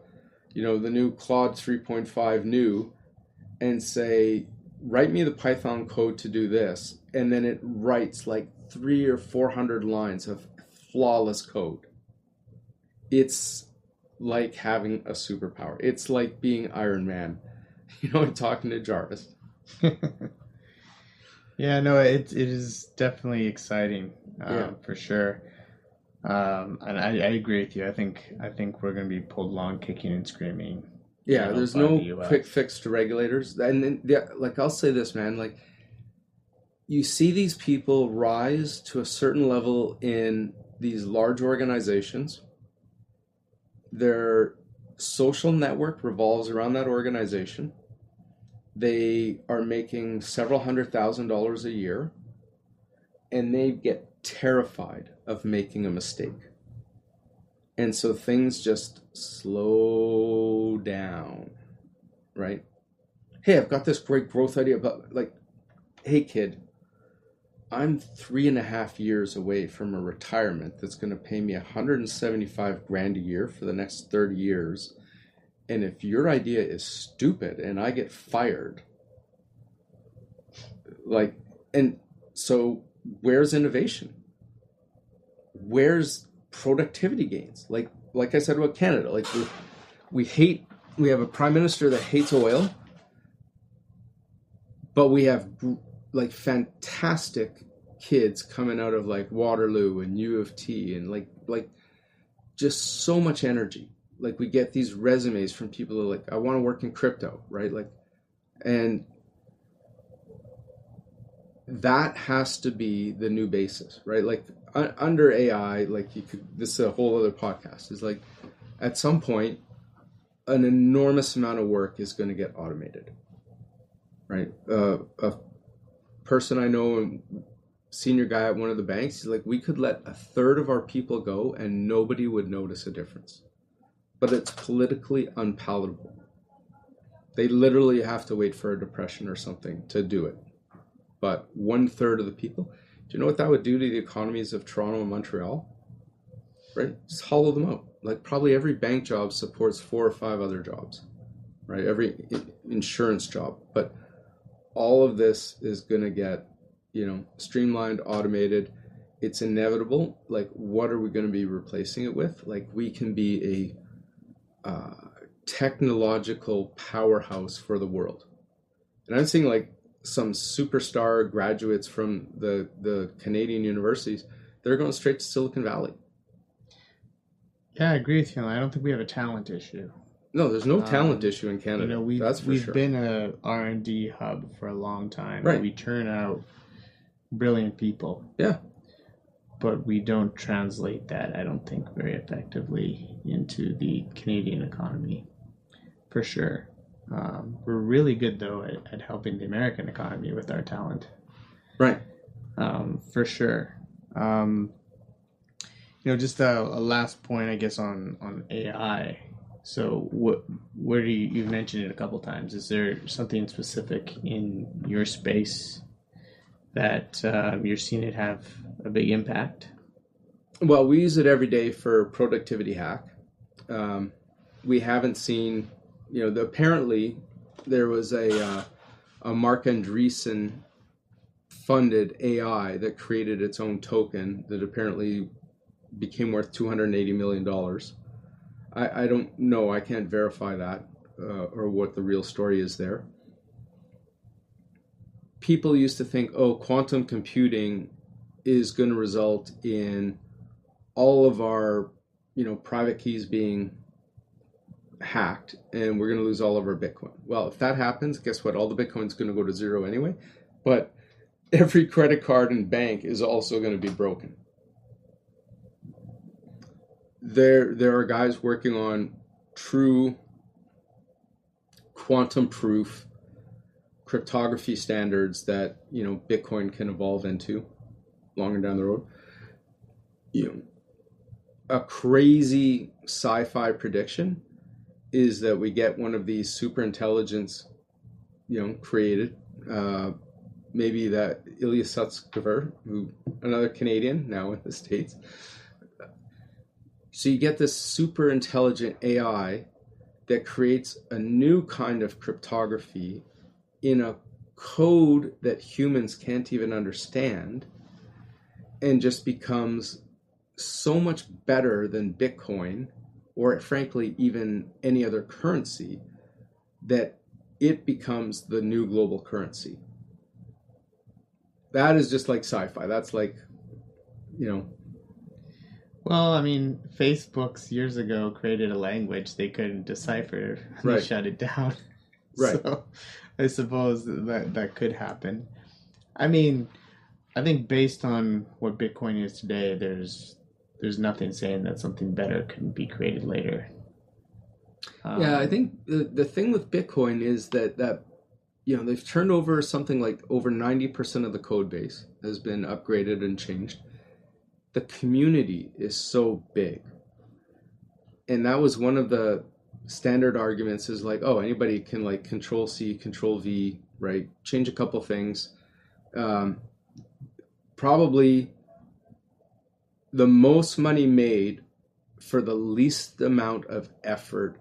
D: the new Claude 3.5 new and say, write me the Python code to do this. And then it writes like 300 or 400 lines of flawless code. It's like having a superpower. It's like being Iron Man, and talking to Jarvis.
C: Yeah, no, it is definitely exciting, for sure. And I agree with you. I think we're going to be pulled along kicking and screaming.
D: Yeah, there's no quick fix to regulators. And then, like I'll say this, man, like you see these people rise to a certain level in these large organizations. Their social network revolves around that organization. They are making several $100,000 a year, and they get terrified of making a mistake. And so things just slow down, right? Hey, I've got this great growth idea, but like, hey kid, I'm 3.5 years away from a retirement that's going to pay me $175,000 a year for the next 30 years. And if your idea is stupid and I get fired, and so where's innovation? Where's productivity gains? Like I said about Canada, we have a prime minister that hates oil, but we have fantastic kids coming out of Waterloo and U of T and just so much energy. We get these resumes from people who are I want to work in crypto, right? And that has to be the new basis, right? Under AI, this is a whole other podcast, is at some point, an enormous amount of work is going to get automated, right? A person I know, a senior guy at one of the banks, he's we could let a third of our people go and nobody would notice a difference. But it's politically unpalatable. They literally have to wait for a depression or something to do it. But 1/3 of the people, do you know what that would do to the economies of Toronto and Montreal? Right? Just hollow them out. Probably every bank job supports 4 or 5 other jobs, right? Every insurance job. But all of this is going to get, streamlined, automated. It's inevitable. What are we going to be replacing it with? We can be a technological powerhouse for the world. And I'm seeing some superstar graduates from the Canadian universities, they're going straight to Silicon Valley.
C: Yeah, I agree with you. I don't think we have a talent issue.
D: No, there's no talent issue in Canada.
C: We've been a R&D hub for a long time.
D: Right.
C: We turn out brilliant people.
D: Yeah.
C: But we don't translate that, I don't think, very effectively into the Canadian economy, for sure. We're really good, though, at helping the American economy with our talent.
D: Right.
C: For sure. Just a last point, I guess, on AI. So where do you've mentioned it a couple times. Is there something specific in your space that you're seeing it have a big impact?
D: Well, we use it every day for productivity hack. We haven't seen, apparently there was a Mark Andreessen funded AI that created its own token that apparently became worth $280 million. I don't know. I can't verify that or what the real story is there. People used to think, quantum computing is going to result in all of our, private keys being hacked and we're going to lose all of our Bitcoin. Well, if that happens, guess what? All the Bitcoin's going to go to zero anyway. But every credit card and bank is also going to be broken. There are guys working on true quantum proof cryptography standards that Bitcoin can evolve into longer down the road. A crazy sci-fi prediction is that we get one of these super intelligence created, maybe that Ilya Sutskever, who another Canadian now in the States. So you get this super intelligent AI that creates a new kind of cryptography in a code that humans can't even understand, and just becomes so much better than Bitcoin, or frankly even any other currency, that it becomes the new global currency. That is just like sci-fi. That's
C: Well, I mean, Facebook's years ago created a language they couldn't decipher. They
D: Right.
C: shut it down.
D: Right.
C: So I suppose that could happen. I mean, I think based on what Bitcoin is today, there's nothing saying that something better couldn't be created later.
D: Yeah, I think the thing with Bitcoin is that they've turned over something like over 90% of the code base has been upgraded and changed. The community is so big. And that was one of the standard arguments is anybody can Control C, Control V, right? Change a couple things. Probably the most money made for the least amount of effort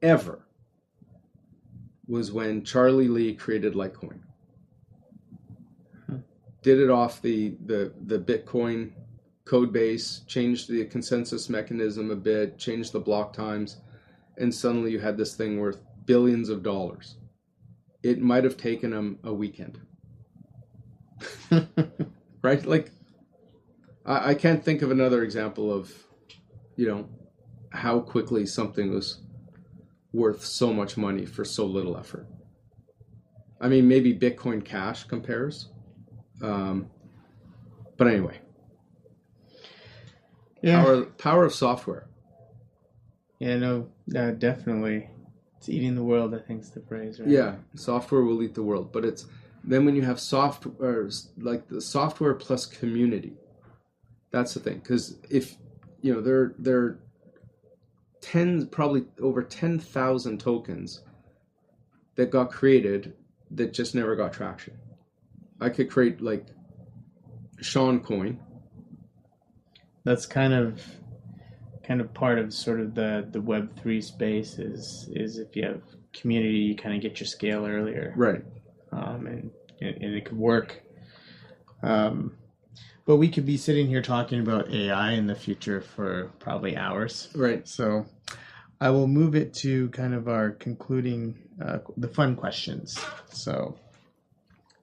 D: ever was when Charlie Lee created Litecoin. Did it off the Bitcoin code base, changed the consensus mechanism a bit, changed the block times, and suddenly you had this thing worth billions of dollars. It might have taken him a weekend. Right? Like, I can't think of another example of, how quickly something was worth so much money for so little effort. I mean, maybe Bitcoin Cash compares. But anyway.
C: Yeah.
D: Power of software.
C: Yeah, no, definitely. It's eating the world, I think is the phrase, right?
D: Yeah, software will eat the world. But it's then when you have software, like the software plus community, that's the thing. Because if, there are probably over 10,000 tokens that got created that just never got traction. I could create like Shaun Coin.
C: That's kind of part of sort of the Web3 space is if you have community, you kind of get your scale earlier,
D: right?
C: And it could work. But we could be sitting here talking about AI in the future for probably hours,
D: right?
C: So I will move it to kind of our concluding the fun questions. So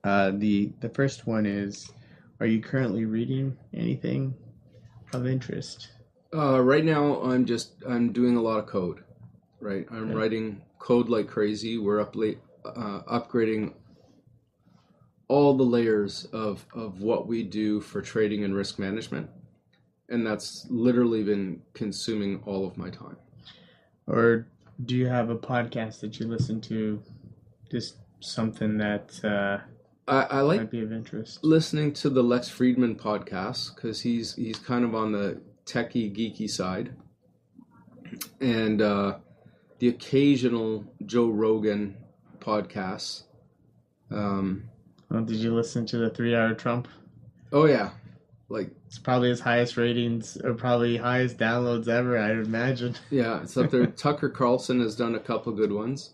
C: the first one is, are you currently reading anything of interest?
D: Right now, I'm doing a lot of code. Right, I'm writing code like crazy. We're upgrading all the layers of what we do for trading and risk management, and that's literally been consuming all of my time.
C: Or do you have a podcast that you listen to? Just something that
D: I like
C: might be of interest.
D: Listening to the Lex Friedman podcast because he's kind of on the techie geeky side, and the occasional Joe Rogan podcasts.
C: Did you listen to the 3-Hour Trump?
D: Oh yeah, like
C: it's probably his highest ratings or probably highest downloads ever, I would imagine.
D: Yeah, it's up there. Tucker Carlson has done a couple good ones.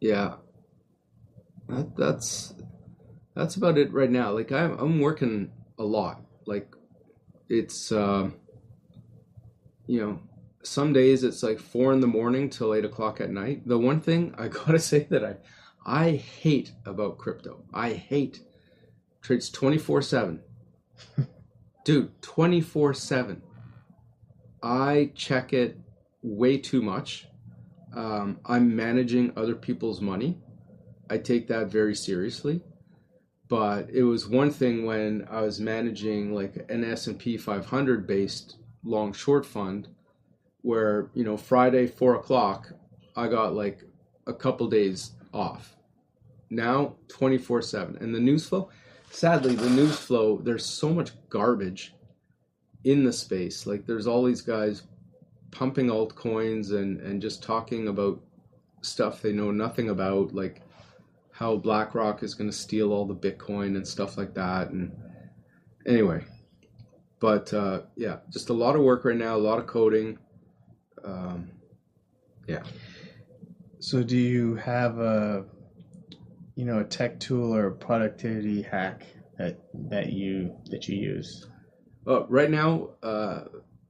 D: Yeah, that's about it right now. Like I'm working a lot. Like it's some days it's like 4 a.m. till 8 o'clock at night. The one thing I gotta say that I hate about crypto, trades 24/7. Dude, 24/7. I check it way too much. I'm managing other people's money. I take that very seriously. But it was one thing when I was managing like an S&P 500 based long short fund where, Friday 4 o'clock, I got like a couple days off. Now 24/7. And the news flow, sadly, there's so much garbage in the space. Like there's all these guys pumping altcoins and just talking about stuff they know nothing about, like how BlackRock is going to steal all the Bitcoin and stuff like that. And anyway, but yeah, just a lot of work right now, a lot of coding. Yeah.
C: So do you have a tech tool or a productivity hack that you use?
D: Right now,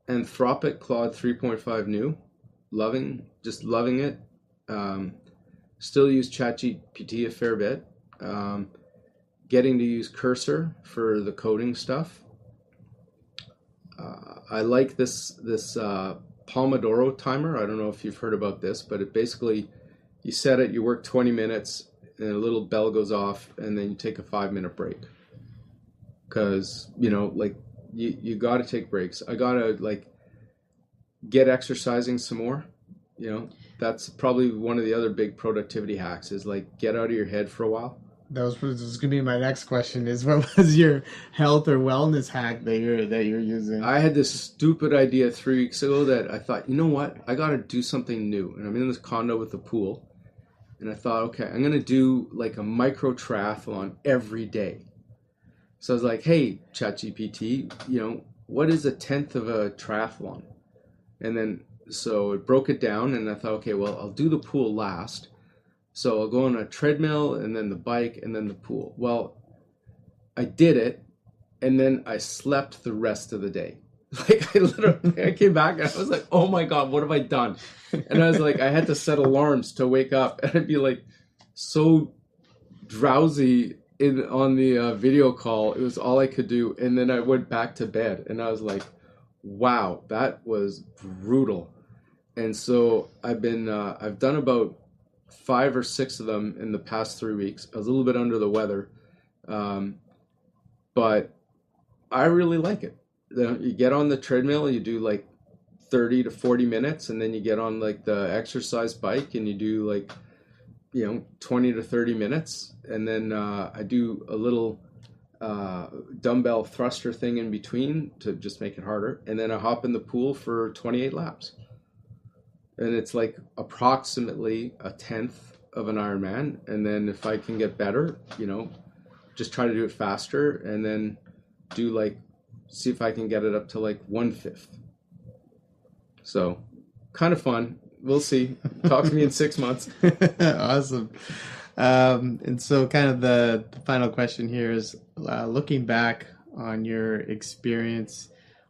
D: Anthropic Claude 3.5 new, loving it. Still use ChatGPT a fair bit. Getting to use Cursor for the coding stuff. I like this Pomodoro timer. I don't know if you've heard about this, but it basically, you set it, you work 20 minutes, and a little bell goes off, and then you take a 5-minute break. Because, you got to take breaks. I got to, get exercising some more. That's probably one of the other big productivity hacks is, get out of your head for a while.
C: That was going to be my next question is, what was your health or wellness hack that you're using?
D: I had this stupid idea 3 weeks ago that I thought, you know what? I got to do something new. And I'm in this condo with a pool. And I thought, okay, I'm going to do a micro triathlon every day. So I was like, hey, ChatGPT, what is 1/10 of a triathlon? And then, so it broke it down, and I thought, okay, well, I'll do the pool last. So I'll go on a treadmill, and then the bike, and then the pool. Well, I did it, and then I slept the rest of the day. Like, I came back, and I was like, oh my God, what have I done? And I was like, I had to set alarms to wake up, and I'd be like so drowsy on the video call. It was all I could do. And then I went back to bed, and I was like, wow, that was brutal. And so I've done about 5 or 6 of them in the past 3 weeks. I was a little bit under the weather, but I really like it. You get on the treadmill, you do like 30 to 40 minutes, and then you get on like the exercise bike and you do like, 20 to 30 minutes. And then I do a little dumbbell thruster thing in between to just make it harder. And then I hop in the pool for 28 laps. And it's like approximately a tenth of an Ironman. And then if I can get better, just try to do it faster, and then see if I can get it up to like 1/5. So kind of fun. We'll see. Talk to me in 6 months.
B: Awesome. And so kind of the final question here is, looking back on your experience,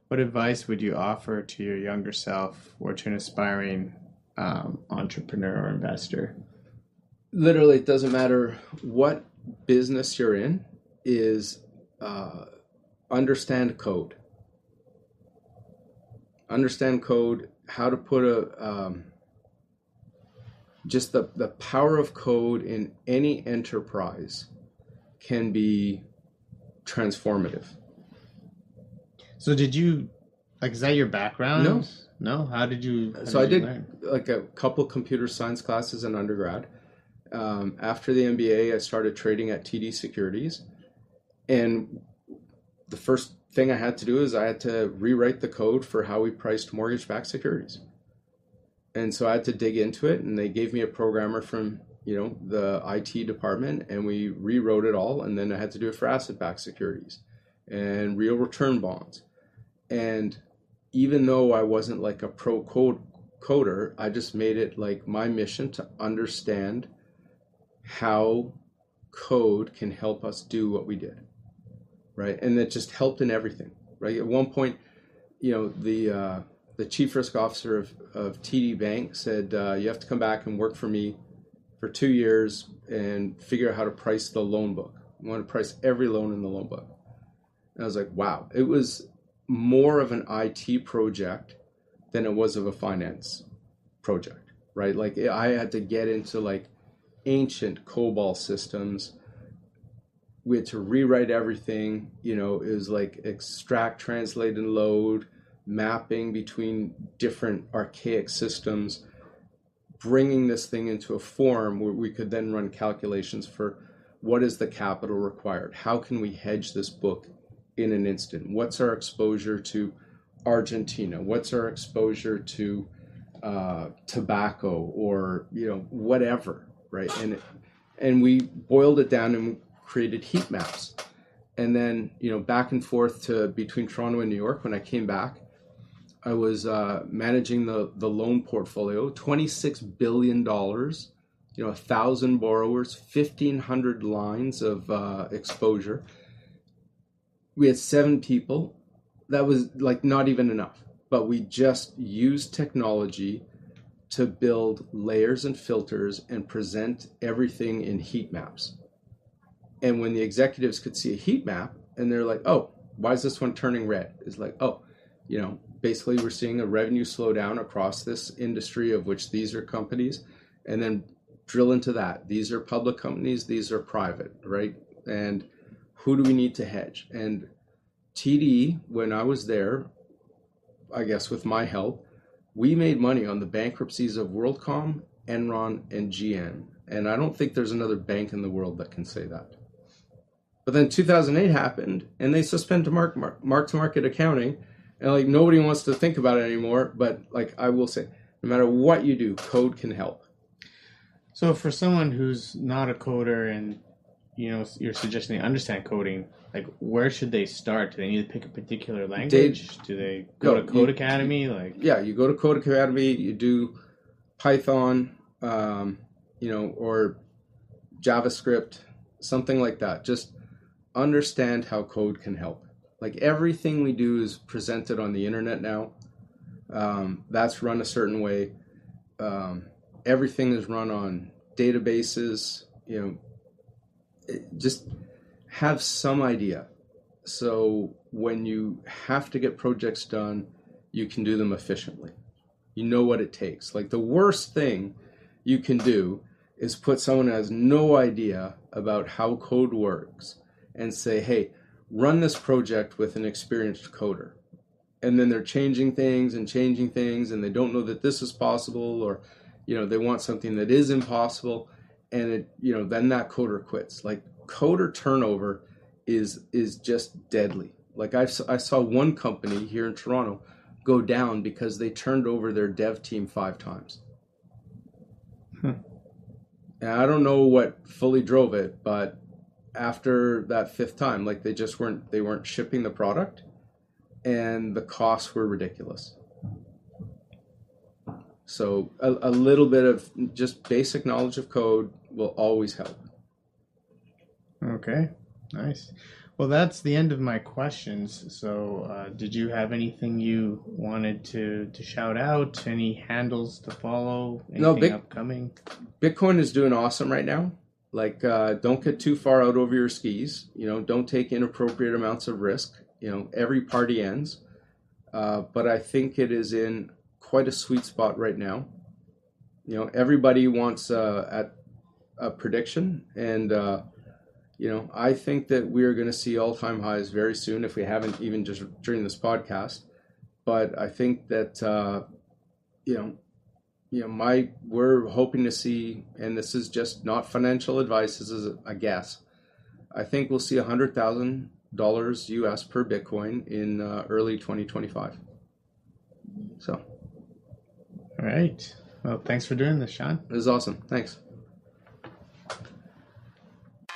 B: what advice would you offer to your younger self or to an aspiring entrepreneur or investor?
D: Literally, it doesn't matter what business you're in, is understand code. Understand code, how to put just the power of code in any enterprise can be transformative.
B: So did you, is that your background?
D: No.
B: How did you
D: I did like a couple computer science classes in undergrad. After the MBA, I started trading at TD Securities. And the first thing I had to do is I had to rewrite the code for how we priced mortgage-backed securities. And so I had to dig into it, and they gave me a programmer from, the IT department, and we rewrote it all. And then I had to do it for asset-backed securities and real return bonds. And even though I wasn't like a pro coder, I just made it like my mission to understand how code can help us do what we did, right? And it just helped in everything, right? At one point, the chief risk officer of TD Bank said, you have to come back and work for me for 2 years and figure out how to price the loan book. I want to price every loan in the loan book. And I was like, wow. It was more of an IT project than it was of a finance project, right? Like I had to get into like ancient COBOL systems. We had to rewrite everything. It was like extract, translate, and load, mapping between different archaic systems, bringing this thing into a form where we could then run calculations for what is the capital required? How can we hedge this book in an instant? What's our exposure to Argentina? What's our exposure to tobacco or, whatever, right? And we boiled it down and created heat maps. And then, back and forth between Toronto and New York. When I came back, I was managing the loan portfolio, $26 billion, 1,000 borrowers, 1,500 lines of exposure. We had 7 people. That was like not even enough, but we just used technology to build layers and filters and present everything in heat maps. And when the executives could see a heat map and they're like, oh, why is this one turning red? It's like, oh, basically we're seeing a revenue slowdown across this industry of which these are companies, and then drill into that. These are public companies, these are private, right? And who do we need to hedge? And TD, when I was there, I guess with my help, we made money on the bankruptcies of WorldCom, Enron, and GM. And I don't think there's another bank in the world that can say that. But then 2008 happened, and they suspended mark-to-market accounting, and like nobody wants to think about it anymore. But like I will say, no matter what you do, code can help.
B: So for someone who's not a coder and
C: you're suggesting they understand coding, like where should they start? Do they need to pick a particular language? Do they go to Code Academy?
D: You go to Code Academy, you do Python, or JavaScript, something like that. Just understand how code can help. Like everything we do is presented on the internet now. That's run a certain way. Everything is run on databases. Just have some idea. So when you have to get projects done, you can do them efficiently. You know what it takes. Like the worst thing you can do is put someone who has no idea about how code works and say, hey, run this project with an experienced coder. And then they're changing things and they don't know that this is possible, or, they want something that is impossible. And then that coder quits. Like coder turnover is just deadly. Like I saw one company here in Toronto go down because they turned over their dev team 5 times. And I don't know what fully drove it, but after that 5th time, like they weren't shipping the product and the costs were ridiculous. So a little bit of just basic knowledge of code will always help.
C: Okay, nice. Well, that's the end of my questions. So did you have anything you wanted to shout out? Any handles to follow? Anything upcoming?
D: Bitcoin is doing awesome right now. Like, don't get too far out over your skis. Don't take inappropriate amounts of risk. Every party ends. But I think it is in quite a sweet spot right now. Everybody wants a prediction, and I think that we are going to see all-time highs very soon, if we haven't even just during this podcast. But I think that we're hoping to see, and this is just not financial advice, this is a guess. I think we'll see $100,000 US per Bitcoin in early 2025. So.
C: All right. Well, thanks for doing this, Shaun.
D: It was awesome. Thanks.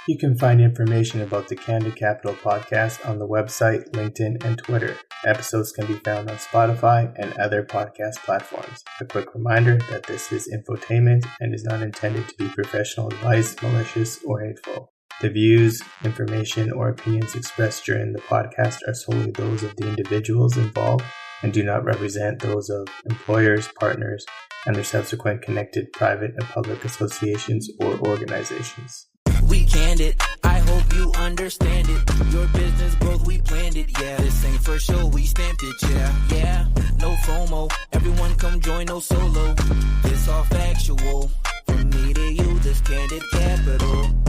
B: You can find information about the Candid Capital podcast on the website, LinkedIn, and Twitter. Episodes can be found on Spotify and other podcast platforms. A quick reminder that this is infotainment and is not intended to be professional advice, malicious, or hateful. The views, information, or opinions expressed during the podcast are solely those of the individuals involved and do not represent those of employers, partners, and their subsequent connected private and public associations or organizations.
A: We candid, I hope you understand it. Your business growth, we planned it, yeah. This ain't for sure, we stamped it, yeah. No FOMO, everyone come join, no solo. This all factual, from me to you, this Candid Capital.